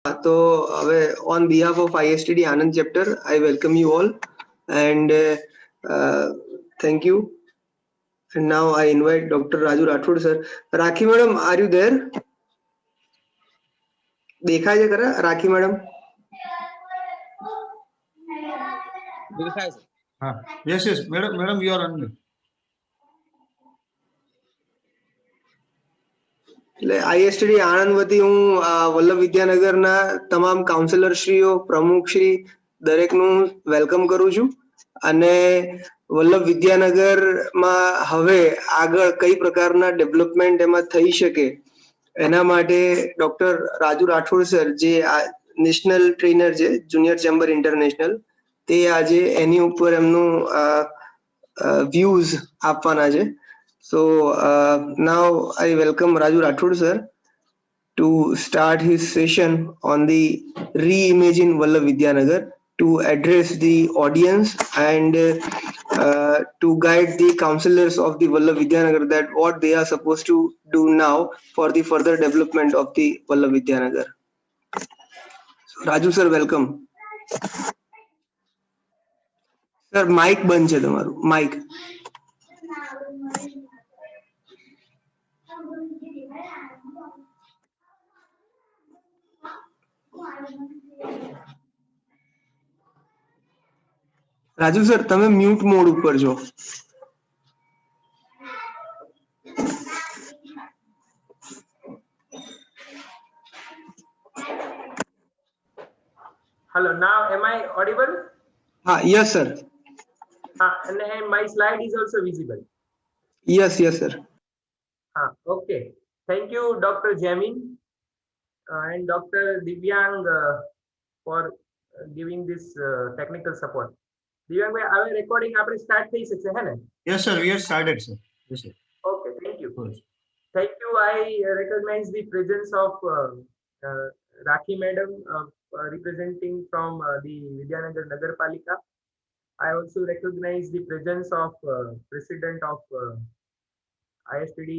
So, on behalf of ISTD Anand chapter, I welcome you all and thank you. And now I invite Dr. Raju Rathod sir. Rakhi madam, are you there? દેખાય છે ખરા રાખી madam? દેખાય છે. હા, yes, madam, you are on. એટલે આઈએસટીડી આણંદ વતી હું વલ્લભ વિદ્યાનગરના તમામ કાઉન્સિલરશ્રીઓ, પ્રમુખશ્રી દરેકનું વેલકમ કરું છું. અને વલ્લભ વિદ્યાનગરમાં હવે આગળ કઈ પ્રકારના ડેવલપમેન્ટ એમાં થઈ શકે એના માટે ડોક્ટર રાજુ રાઠોડ સર જે નેશનલ ટ્રેનર છે જુનિયર ચેમ્બર ઇન્ટરનેશનલ, તે આજે એની ઉપર એમનું વ્યૂઝ આપવાના છે. So now I welcome Raju Rathod sir to start his session on the Reimagine Vallabh Vidyanagar to address the audience and to guide the councillors of the Vallabh Vidyanagar that what they are supposed to do now for the further development of the Vallabh Vidyanagar. So, Raju sir, welcome. Sir, mic બંધ છે તમારું, mic. Raju sir તમે mute mode ઉપર છો. Hello, now am I audible? Yes sir. And my slide is also visible. Yes sir. Okay. Thank you, Dr. Jamin and Dr. Divyang for giving this technical support. Divyang bhai, our recording આપણે start થઈ શકશે હે ને? Yes sir, we have started sir. Yes sir. Okay, thank you. Thank you. I recognize the presence of Rakhi madam representing from the Vidyanagar Nagar Palika. I also recognize the presence of President of ISTD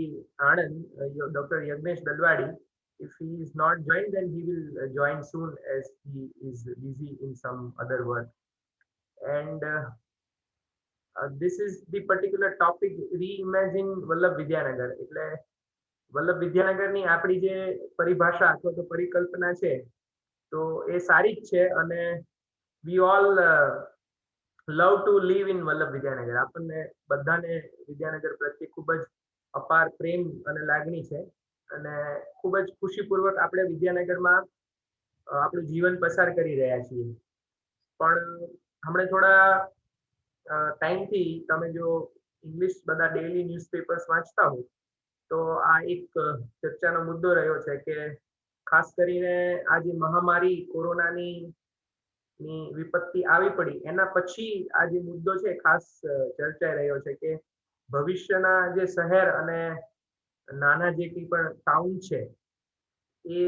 Anand, Dr. Yagnesh Dalwadi. If he is not joined, then he will join soon as he is busy in some other work. And this is the particular topic, Reimagine Vallabh Vidyanagar. એટલે વલ્લભ વિદ્યાનગરની આપણી જે પરિભાષા અથવા તો પરિકલ્પના છે તો એ સારી જ છે અને we all love to live in Vallabh Vidyanagar. આપણને બધાને વિદ્યાનગર પ્રત્યે ખૂબ જ અપાર પ્રેમ અને લાગણી છે અને ખૂબ જ ખુશીપૂર્વક આપણે વિદ્યાનગરમાં આપણું જીવન પસાર કરી રહ્યા છીએ. પણ હમણાં થોડા ટાઈમથી તમે જો ઇંગ્લિશ બધા ડેઇલી ન્યૂઝપેપર્સ વાંચતા હો તો આ એક ચર્ચાનો મુદ્દો રહ્યો છે કે ખાસ કરીને આ જે મહામારી કોરોનાની વિપત્તિ આવી પડી એના પછી આ જે મુદ્દો છે ખાસ ચર્ચાઈ રહ્યો છે કે ભવિષ્યના જે શહેર અને નાના જે કંઈ પણ ટાઉન છે એ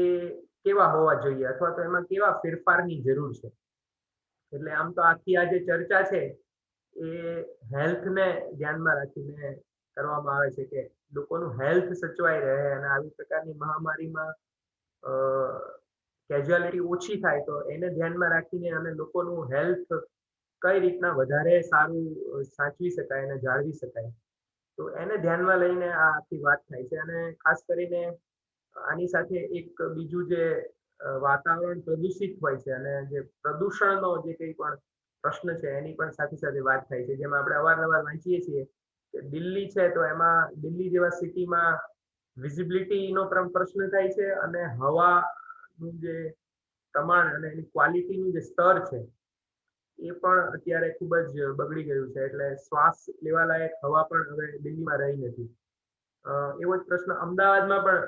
કેવા હોવા જોઈએ અથવા તો એમાં કેવા ફેરફારની જરૂર છે. એટલે આમ તો આખી આ જે ચર્ચા છે એ હેલ્થને ધ્યાનમાં રાખીને કરવામાં આવે છે કે લોકોનું હેલ્થ સચવાઈ રહે અને આવી પ્રકારની મહામારીમાં કેઝ્યુઆલિટી ઓછી થાય તો એને ધ્યાનમાં રાખીને અને લોકોનું હેલ્થ કઈ રીતના વધારે સારું સાચવી શકાય અને જાળવી શકાય તો એને ધ્યાનમાં લઈને આ આખી વાત થાય છે. અને ખાસ કરીને આની સાથે એક બીજું જે વાતાવરણ પ્રદૂષિત હોય છે અને જે પ્રદૂષણનો જે કંઈ પણ પ્રશ્ન છે એની પણ સાથે સાથે વાત થાય છે. જેમાં આપણે અવારનવાર વાંચીએ છીએ કે દિલ્હી છે તો એમાં દિલ્હી જેવા સિટીમાં વિઝિબિલિટીનો પ્રશ્ન થાય છે અને હવાનું જે પ્રમાણ અને એની ક્વોલિટીનું જે સ્તર છે એ પણ અત્યારે ખૂબ જ બગડી ગયું છે. એટલે શ્વાસ લેવા લાયક હવા પણ હવે દિલ્હીમાં રહી નથી. એવો જ પ્રશ્ન અમદાવાદમાં પણ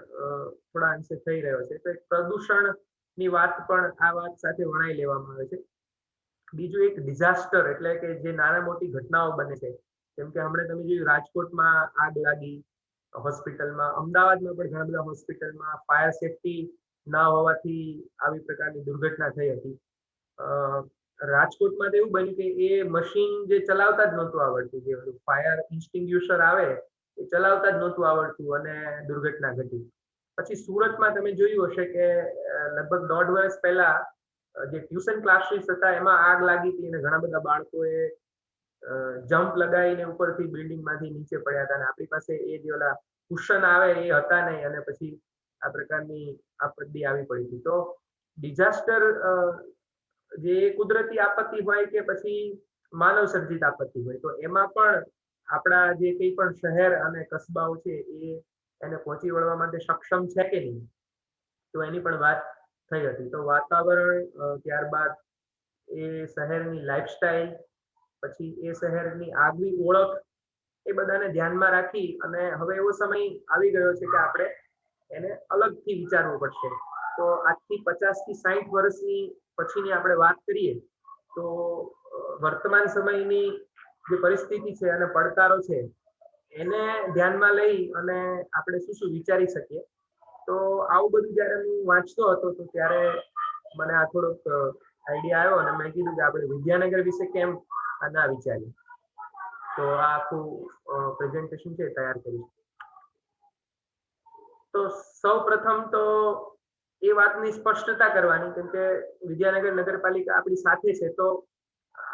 થોડા અંશે થઈ રહ્યો છે. તો પ્રદૂષણની વાત પણ આ વાત સાથે વણાઈ લેવામાં આવે છે. બીજું એક ડિઝાસ્ટર એટલે કે જે નાના મોટી ઘટનાઓ બને છે જેમ કે હમણાં તમે જોયું રાજકોટમાં આગ લાગી હોસ્પિટલમાં, અમદાવાદમાં પણ ઘણા બધા હોસ્પિટલમાં ફાયર સેફટી ના હોવાથી આવી પ્રકારની દુર્ઘટના થઈ હતી. રાજકોટમાં તો એવું બન્યું કે એ મશીન જે ચલાવતા જ નહોતું આવડતું, જે ફાયર એક્સટિંગ્યુશર આવે એ ચલાવતા જ નહોતું આવડતું અને દુર્ઘટના ઘટી. પછી સુરતમાં તમે જોયું હશે કે લગભગ 1.5 વર્ષ પહેલા જે ટ્યુશન ક્લાસીસ હતા એમાં આગ લાગી હતી અને ઘણા બધા બાળકોએ જમ્પ લગાવીને ઉપરથી બિલ્ડિંગમાંથી નીચે પડ્યા હતા અને આપણી પાસે એ જે ઓલા કુશન આવે એ હતા નહીં અને પછી આ પ્રકારની આપત્તિ આવી પડી હતી. તો ડિઝાસ્ટર જે કુદરતી આપત્તિ હોય કે પછી માનવ સર્જિત આપત્તિ હોય તો એમાં પણ આપણા જે કંઈ પણ શહેર અને કસ્બાઓ છે એ એને પહોંચી વળવા માટે સક્ષમ છે કે નહીં, તો એની પણ વાત થઈ હતી. તો વાતાવરણ, ત્યારબાદ એ શહેરની લાઈફસ્ટાઈલ, પછી એ શહેરની આગવી ઓળખ, એ બધાને ધ્યાનમાં રાખી અને હવે એવો સમય આવી ગયો છે કે આપણે એને અલગથી વિચારવું પડશે. તો આજથી 50 થી 60 વર્ષની પછીની આપણે વાત કરીએ તો વર્તમાન સમયની જે પરિસ્થિતિ છે અને પડકારો છે એને ધ્યાનમાં લઈ અને આપણે શું શું વિચારી શકીએ. તો આવું બધું જ્યારે હું વાંચતો હતો તો ત્યારે મને આ થોડોક આઈડિયા આવ્યો અને મેં કીધું કે આપણે વિદ્યાનગર વિશે કેમ ના વિચારીએ. તો આ આખું પ્રેઝન્ટેશન છે તૈયાર કરીશ. તો સૌ પ્રથમ તો એ વાતની સ્પષ્ટતા કરવાની, કેમ કે વિદ્યાનગર નગરપાલિકા આપણી સાથે છે. તો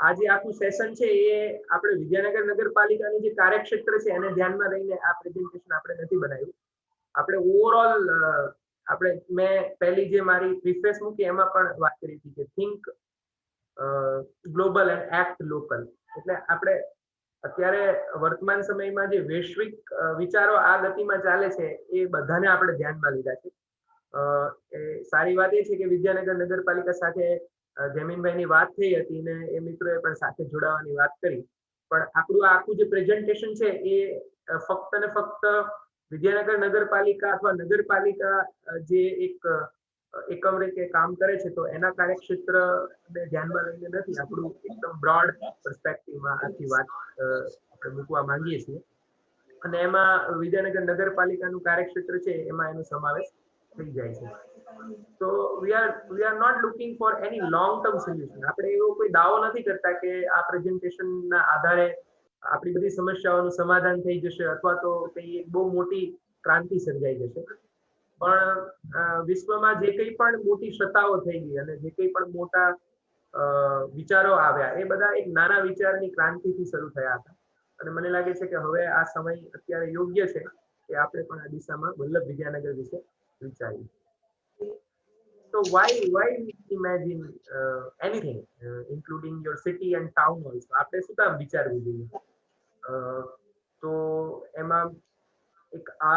આ જે આખું સેશન છે એ આપણે વિદ્યાનગર નગરપાલિકાનું જે કાર્યક્ષેત્ર છે એને ધ્યાનમાં લઈને આ પ્રેઝન્ટેશન આપણે નથી બનાવ્યું. આપણે ઓવરઓલ મેં પહેલી જે મારી પ્રીફેસ મૂકી એમાં પણ વાત કરી હતી કે think global and act local. એટલે આપણે અત્યારે વર્તમાન સમયમાં જે વૈશ્વિક વિચારો આ ગતિમાં ચાલે છે એ બધાને આપણે ધ્યાનમાં લીધા છે. સારી વાત એ છે કે વિદ્યાનગર નગરપાલિકા સાથે જમીનભાઈની વાત થઈ હતી ને એ મિત્રોએ પણ સાથે જોડાવાની વાત કરી. પણ આપણું આખું જે પ્રેઝન્ટેશન છે એ ફક્ત ને ફક્ત વિદ્યાનગર નગરપાલિકા અથવા નગરપાલિકા જે એક એકમ રીતે કામ કરે છે તો એના કાર્યક્ષેત્રને ધ્યાનમાં લઈને નથી. આપણું એકદમ બ્રોડ પર્સપેક્ટિવમાં આખી વાત આપણે મૂકવા માંગીએ છીએ અને એમાં વિદ્યાનગર નગરપાલિકાનું કાર્યક્ષેત્ર છે એમાં એનો સમાવેશ થઈ જાય છે. તો we are not looking for any long term solution. આપણે એવો કોઈ દાવો નથી કરતા કે આ પ્રેઝન્ટેશનના આધારે આપણી બધી સમસ્યાઓનું સમાધાન થઈ જશે અથવા તો કઈ બહુ મોટી ક્રાંતિ સર્જાઈ જશે. પણ વિશ્વમાં જે કંઈ પણ મોટી સત્તાઓ થઈ ગઈ અને જે કંઈ પણ મોટા વિચારો આવ્યા એ બધા એક નાના વિચારની ક્રાંતિથી શરૂ થયા હતા અને મને લાગે છે કે હવે આ સમય અત્યારે યોગ્ય છે કે આપણે પણ આ દિશામાં વલ્લભ વિદ્યાનગર વિશે વિચારીએ. So why imagine anything including your city and town also? આપણે શું કામ વિચારવું જોઈએ? તો એમાં એક આ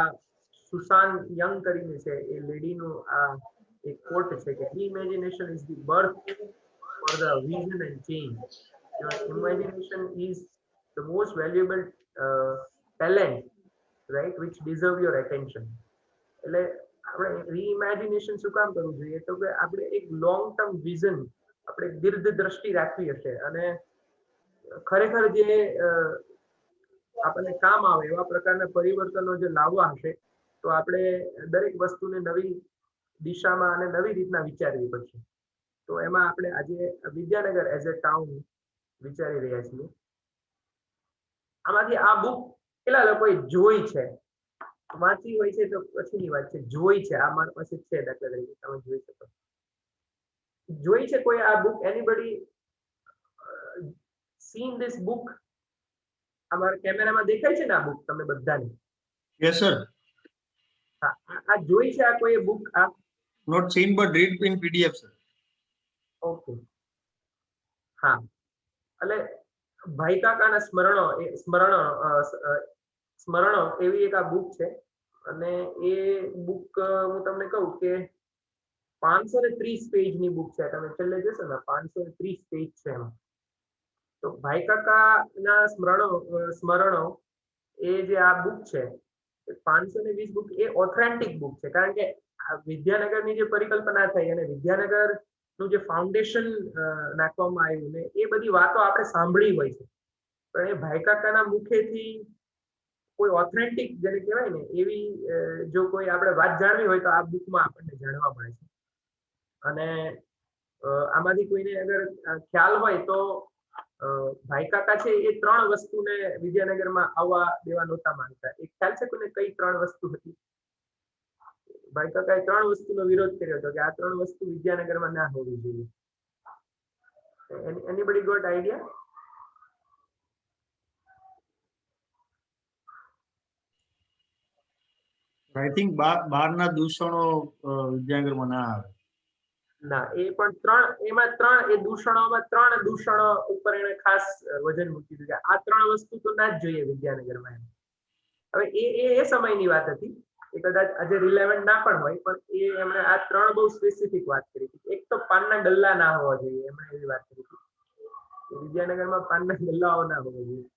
સુસાન યંગ કરીને છે એ લેડીનું આ એક કોટ છે કે imagination is the birth for the vision and change. Your imagination is the most valuable talent, right, which deserve your attention. એટલે આપણે રીઇમેજિનેશન શું કામ કરવું જોઈએ તો કે આપણે એક લોંગ ટર્મ વિઝન, આપણે દીર્ઘ દ્રષ્ટિ રાખવી હશે અને ખરેખર જે આપણને કામ આવે એવા પ્રકારના પરિવર્તનો જે લાવવા હશે તો આપણે દરેક વસ્તુને નવી દિશામાં અને નવી રીતના વિચારવી પડશે. તો એમાં આપણે આજે વિદ્યાનગર એઝ અ ટાઉન વિચારી રહ્યા છીએ. આમાંથી આ બુક કેટલા લોકોએ જોઈ છે, વાંચી હોય છે તો પછીની વાત છે, જોઈ છે આ મારી પાસે છે દાખલા તરીકે તમે જોઈ શકો. જોઈ છે કોઈ આ book? Anybody scene this book? અમારા કેમેરામાં દેખાય છે ને આ બુક તમે બધાને? Yes, sir. હા, આ જોઈ છે આ કોઈ બુક? આ Not seen but read in PDF, sir. Okay. હા, એટલે ભાઈ કાકાના સ્મરણો એવી એક આ બુક છે અને એ બુક હું તમને કહું કે 530 પેજની બુક છે. તમે છેલ્લે જોશો ને 530 પેજ છે એમાં. તો ભાઈ કાકાના સ્મરણો એ જે આ બુક છે એ 520 બુક એ ઓથેન્ટિક બુક છે. કારણ કે વિદ્યાનગરની જે પરિકલ્પના થઈ અને વિદ્યાનગરનું જે ફાઉન્ડેશન નાખવામાં આવ્યું ને એ બધી વાતો આપણે સાંભળી હોય છે, પણ એ ભાઈ કાકાના મુખેથી કોઈ ઓથેન્ટિક જેને કહેવાય ને એવી જો કોઈ આપણે વાત જાણવી હોય તો આ બુકમાં આપણને જાણવા મળે છે. અને આમાંથી કોઈને અગર ખ્યાલ હોય તો ભાઈ કાકા છે એ 3 વસ્તુને વિદ્યાનગરમાં આવવા દેવા નહોતા માંગતા. એક ખ્યાલ છે કોઈને કઈ 3 વસ્તુ હતી ભાઈ કાકાએ 3 વસ્તુનો વિરોધ કર્યો હતો કે આ 3 વસ્તુ વિદ્યાનગરમાં ના હોવી જોઈએ. Anybody got idea? I think બહારના દૂષણો વિદ્યાનગરમાં ના આવે. ના, એ પણ 3 એમાં 3 એ દૂષણોમાં 3 દૂષણો ઉપર એને ખાસ વજન મૂકી દીધું કે આ 3 વસ્તુ તો ના જ જોઈએ વિદ્યાનગરમાં. હવે એ સમયની વાત હતી, એ કદાચ આજે રિલેવન્ટ ના પણ હોય, પણ એ એમણે આ 3 બહુ સ્પેસિફિક વાત કરી હતી. એક તો પાનના ગલ્લા ના હોવા જોઈએ, એમણે એવી વાત કરી હતી કે વિદ્યાનગરમાં પાનના ગલ્લાઓ ના હોવા જોઈએ.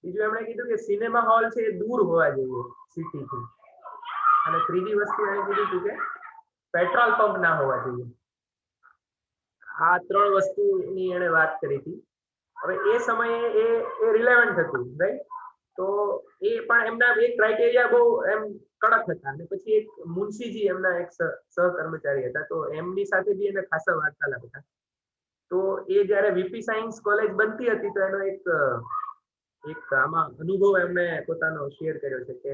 બીજું એમણે કીધું કે સિનેમા હોલ છે એ દૂર હોવા જોઈએ સિટીથી. અને ત્રીજી વસ્તુ એણે કીધું હતું કે પેટ્રોલ પંપ ના હોવા જોઈએ. આ 3 વસ્તુની એણે વાત કરી હતી. હવે એ સમયે એ રિલેવન્ટ હતું, રાઈટ? તો એ પણ એમના એક ક્રાઇટેરિયા બહુ એમ કડક હતા. અને પછી એક મુનશીજી એમના એક સહકર્મચારી હતા, તો એમની સાથે બી એને ખાસા વાર્તાલાપ હતા. તો એ જ્યારે વીપી સાયન્સ કોલેજ બનતી હતી તો એનો એક આમાં અનુભવ એમને પોતાનો શેર કર્યો છે કે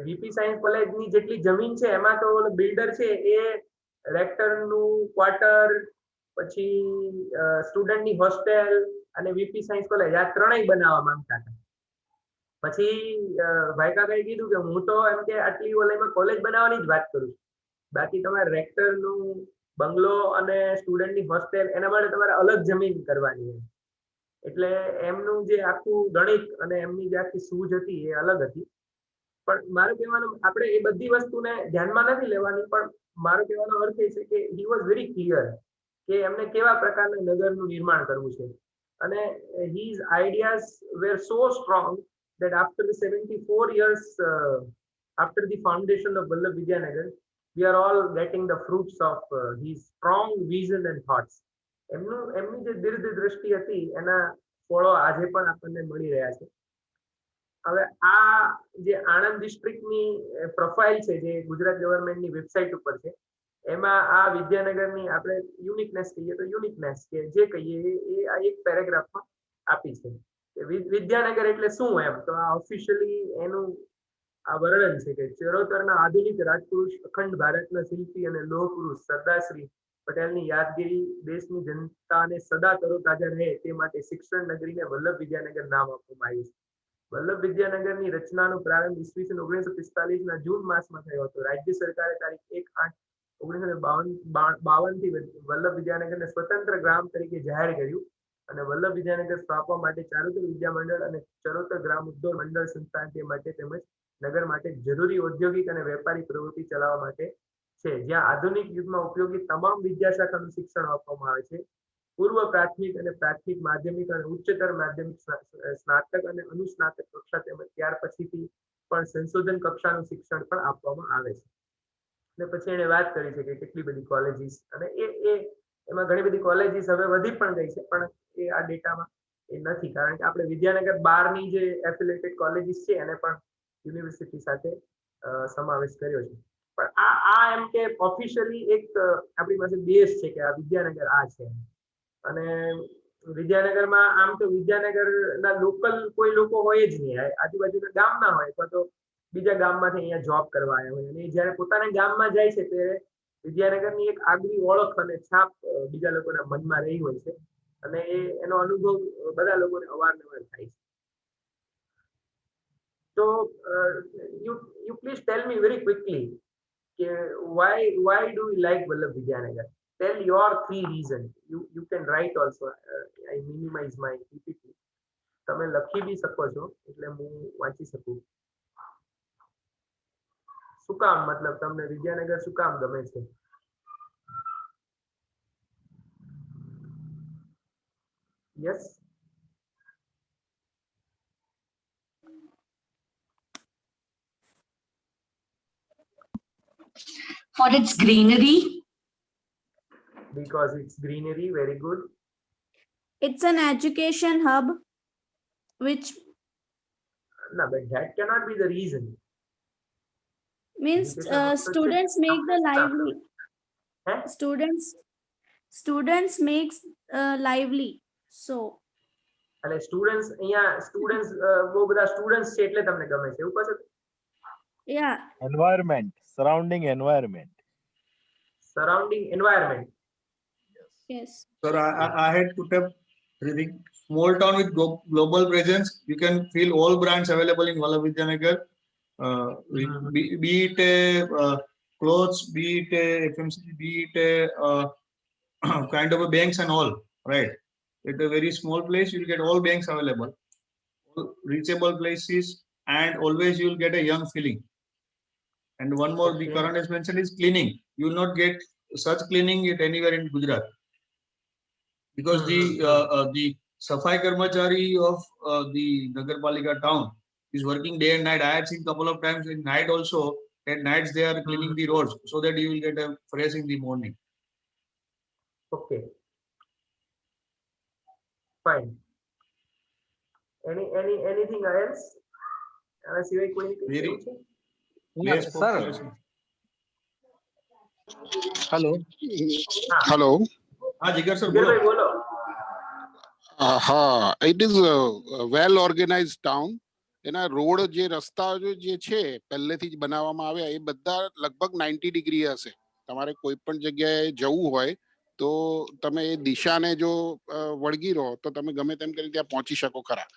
વીપી સાયન્સ કોલેજની જેટલી જમીન છે એમાં તો બિલ્ડર છે એ રેક્ટરનું ક્વાર્ટર, પછી સ્ટુડન્ટની હોસ્ટેલ અને વીપી સાયન્સ કોલેજ આ 3ય બનાવવા માંગતા હતા. પછી ભાઈ કાકાએ કીધું કે હું તો એમ કે આટલી ઓલામાં કોલેજ બનાવવાની જ વાત કરું છું, બાકી તમારે રેક્ટરનું બંગલો અને સ્ટુડન્ટની હોસ્ટેલ એના માટે તમારે અલગ જમીન કરવાની છે. એટલે એમનું જે આખું ગણિત અને એમની જે આખી સૂઝ હતી એ અલગ હતી. પણ મારું કહેવાનું, આપણે એ બધી વસ્તુને ધ્યાનમાં નથી લેવાની, પણ મારો કહેવાનો અર્થ એ છે કે હી વોઝ વેરી ક્લિયર કે એમને કેવા પ્રકારના નગરનું નિર્માણ કરવું છે. અને his ideas were so strong that after the 74 years after the foundation of Vallabh Vidyanagar, we are all getting the fruits of his strong vision and thoughts. એમની જે દીર્ઘ દ્રષ્ટિ હતી એના ફળો આજે પણ આપણને મળી રહ્યા છે. હવે આ જે આણંદ ડિસ્ટ્રિક્ટની પ્રોફાઇલ છે જે ગુજરાત ગવર્મેન્ટની વેબસાઇટ ઉપર છે, એમાં આ વિદ્યાનગરની આપણે યુનિકનેસ કહીએ તો યુનિકનેસ કે જે કહીએ એ આ એક પેરેગ્રાફમાં આપી છે કે વિદ્યાનગર એટલે શું એમ. તો આ ઓફિશિયલી એનું આ વર્ણન છે કે ચરોતરના આધુનિક રાજપુરુષ, અખંડ ભારતના શિલ્પી અને લોહ પુરુષ સરદાર શ્રી પટેલની યાદગીરી દેશની જનતાને સદા તરોતાજા રહે તે માટે શિક્ષણ નગરીને વલ્લભ વિદ્યાનગર નામ આપવામાં આવ્યું છે. વલ્લભ વિદ્યાનગરની રચનાનો પ્રારંભ ઈસવીસન 1945ના જૂન માસમાં થયો હતો. રાજ્ય સરકારે તારીખ 1/8/1952 થી વલ્લભ વિદ્યાનગરને સ્વતંત્ર ગ્રામ તરીકે જાહેર કર્યું અને વલ્લભ વિદ્યાનગર સ્થાપવા માટે ચારુતર વિદ્યા મંડળ અને ચરોતર ગ્રામ ઉદ્યોગ મંડળ સંસ્થાન તે માટે તેમજ નગર માટે જરૂરી ઔદ્યોગિક અને વેપારી પ્રવૃત્તિ ચલાવવા માટે છે, જ્યાં આધુનિક યુગમાં ઉપયોગી તમામ વિદ્યાશાખાનું શિક્ષણ આપવામાં આવે છે. પૂર્વ પ્રાથમિક અને પ્રાથમિક માધ્યમિક અને ઉચ્ચતર માધ્યમિક સ્નાતક અને અનુસ્નાતક કક્ષા તેમજ ત્યાર પછીથી પણ સંશોધન કક્ષાનું શિક્ષણ પણ આપવામાં આવે છે. અને પછી એને વાત કરી છે કે કેટલી બધી કોલેજીસ, અને એમાં ઘણી બધી કોલેજીસ હવે વધી પણ ગઈ છે, પણ એ આ ડેટામાં એ નથી, કારણ કે આપણે વિદ્યાનગર 12ની જે એફિલિએટેડ કોલેજીસ છે એને પણ યુનિવર્સિટી સાથે સમાવેશ કર્યો છે. પણ આ એમ કે ઓફિશિયલી એક આપણી પાસે બેઝ છે કે આ વિદ્યાનગર આ છે. અને વિદ્યાનગરમાં આમ તો વિદ્યાનગરના લોકલ કોઈ લોકો હોય જ નહીં, આજુબાજુના ગામના હોય અથવા તો બીજા ગામમાંથી અહીંયા જોબ કરવા આવ્યા હોય, અને જ્યારે પોતાના ગામમાં જાય છે ત્યારે વિદ્યાનગરની એક આગવી ઓળખ અને છાપ બીજા લોકોના મનમાં રહી હોય છે, અને એનો અનુભવ બધા લોકોને અવારનવાર થાય છે. તો you please tell me very quickly why do you like Vallabh Vidyanagar? Tell your 3 reasons. You can write also. I minimize my PPT. તમે લખી બી શકો છો એટલે હું વાંચી શકું. શું કામ, મતલબ તમને વિદ્યાનગર શું કામ ગમે છે? Yes. For its greenery. Because it's greenery, very good. It's an education hub, which No, but that cannot be the reason. means students make the lively. Huh? Students makes lively. So એટલે students અહીંયા students બહુ બધા students છે એટલે તમને ગમે છે એવું કહો છો? yeah, environment, surrounding environment. Surrounding environment. Yes. Sir, I had put up everything. Small town with global presence. You can feel all brands available in Vallabh Vidyanagar. Be it clothes, be it FMCG, be it kind of a banks and all, right? At a very small place, you'll get all banks available, all reachable places, and always you'll get a young feeling. And one more, the Okay. Karan has mentioned is cleaning. You will not get such cleaning at anywhere in Gujarat, because the Safai Karmachari of the Nagarpalika town is working day and night. I had seen couple of times in night also. At nights they are cleaning the roads so that you will get a fresh in the morning. Okay. Fine. Anything else? આના સિવાય કોઈ કંઈ Very- કહેવું છે? Yes, sir. Hello. Hello. हाँ जिगर sir बोलो. જીગરભાઈ બોલો. It is a well organized town. એના રોડ જે રસ્તાઓ જે છે પહેલેથી જ બનાવવામાં આવ્યા એ બધા લગભગ 90 ડિગ્રી હશે. તમારે કોઈ પણ જગ્યાએ જવું હોય તો તમે એ દિશાને જો વળગી રહો તો તમે ગમે તેમ કરી ત્યાં પહોંચી શકો ખરા.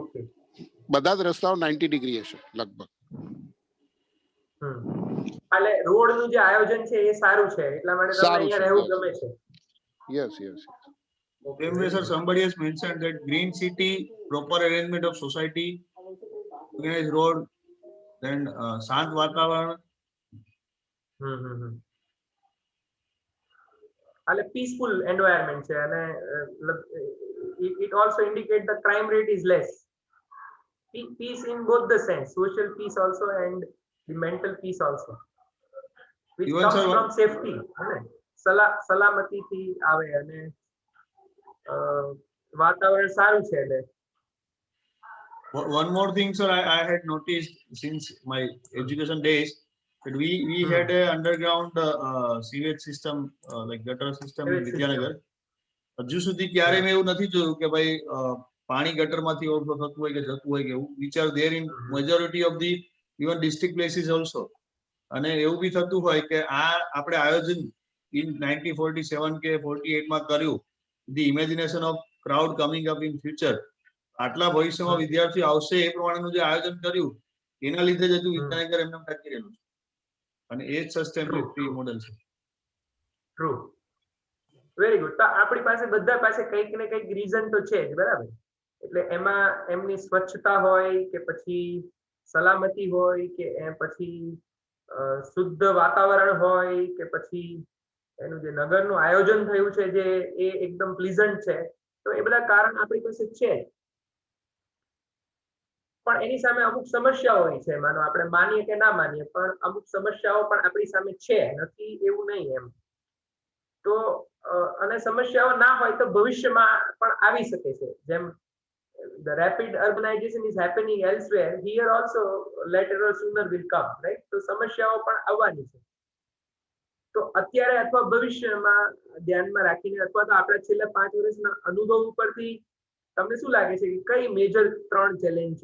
ઓકે. બધા જ રસ્તાઓ 90 ડિગ્રી હશે લગભગ. એટલે રોડનું જે આયોજન છે એ સારું છે એટલા માટે તમને સારું અહીંયા છે, રહેવું yes. ગમે છે. Yes yes. Same way, sir, somebody has mentioned that green city, proper arrangement of society, organized road, then શાંત વાતાવરણ. એટલે પીસફુલ એન્વાયરમેન્ટ છે અને it also indicate the crime rate is less. Peace in both the sense, social peace also and the mental peace also, which Even comes sir, from safety. સલામતીથી આવે અને વાતાવરણ સારું છે એટલે. One more thing, sir, I had noticed since my education days that we had a underground sewage system, like gutter system in Sewage Vidyanagar. હજુ સુધી ક્યારે મેં એવું નથી જોયું કે ભાઈ પાણી ગટરમાંથી ઓવરફ્લો થતું હોય કે જતું હોય કે એવું. which are there in majority of the even district places also. અને એવું બી થતું હોય કે આ આપણે આયોજન in 1947 કે 48 માં કર્યું. The imagination of crowd coming up in future. આટલા ભવિષ્યમાં વિદ્યાર્થીઓ આવશે એ પ્રમાણેનું જે આયોજન કર્યું એના લીધે જ હજુ વિદ્યાનગર એમને ટકી રહેલું છે. અને એ જ સસ્ટેનેબિલિટી મોડેલ છે. ટ્રુ. Very good. તો આપણી પાસે બધા પાસે કંઈક ને કંઈક રીઝન તો છે જ, બરાબર? એટલે એમાં એમની સ્વચ્છતા હોય કે પછી સલામતી હોય કે પછી શુદ્ધ વાતાવરણ હોય કે પછી એનું જે નગરનું આયોજન થયું છે જે એ એકદમ પ્લીઝન્ટ છે, તો એ બધા કારણ આપણી પાસે છે. પણ એની સામે અમુક સમસ્યાઓ હોય છે. માનો આપણે માનીએ કે ના માનીએ, પણ અમુક સમસ્યાઓ પણ આપણી સામે છે, નથી એવું નહીં એમ. તો અને સમસ્યાઓ ના હોય તો ભવિષ્યમાં પણ આવી શકે છે. જેમ the rapid urbanization is happening elsewhere, here also later or sooner will come, right? તો સમસ્યાઓ પણ આવવાની છે. તો અત્યારે અથવા ભવિષ્યમાં ધ્યાનમાં રાખીને અથવા તો આપણા છેલ્લા 5 વર્ષના અનુભવ ઉપરથી તમને શું લાગે છે કે કઈ મેજર 3 ચેલેન્જ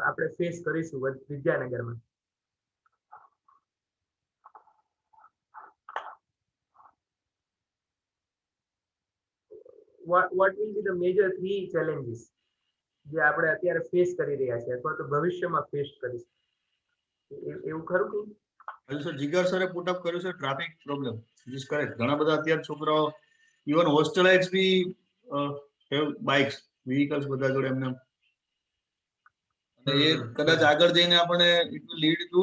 આપણે ફેસ કરીશું વિદ્યાનગરમાં? what will be the major 3 challenges જે આપણે અત્યારે ફેસ કરી રહ્યા છે અથવા તો ભવિષ્યમાં ફેસ કરીશું? એવું ખરું કે સર જીગર સરે પુટ અપ કર્યું છે ટ્રાફિક પ્રોબ્લેમ. Is correct. ઘણા બધા અત્યારે છોકરાઓ ઇવન હોસ્ટેલાઇટ્સ બી હેવ બાઇક્સ, વ્હીકલ્સ બધા જોડે એમને. અને એ કદાચ આગળ જઈને આપણે it will lead to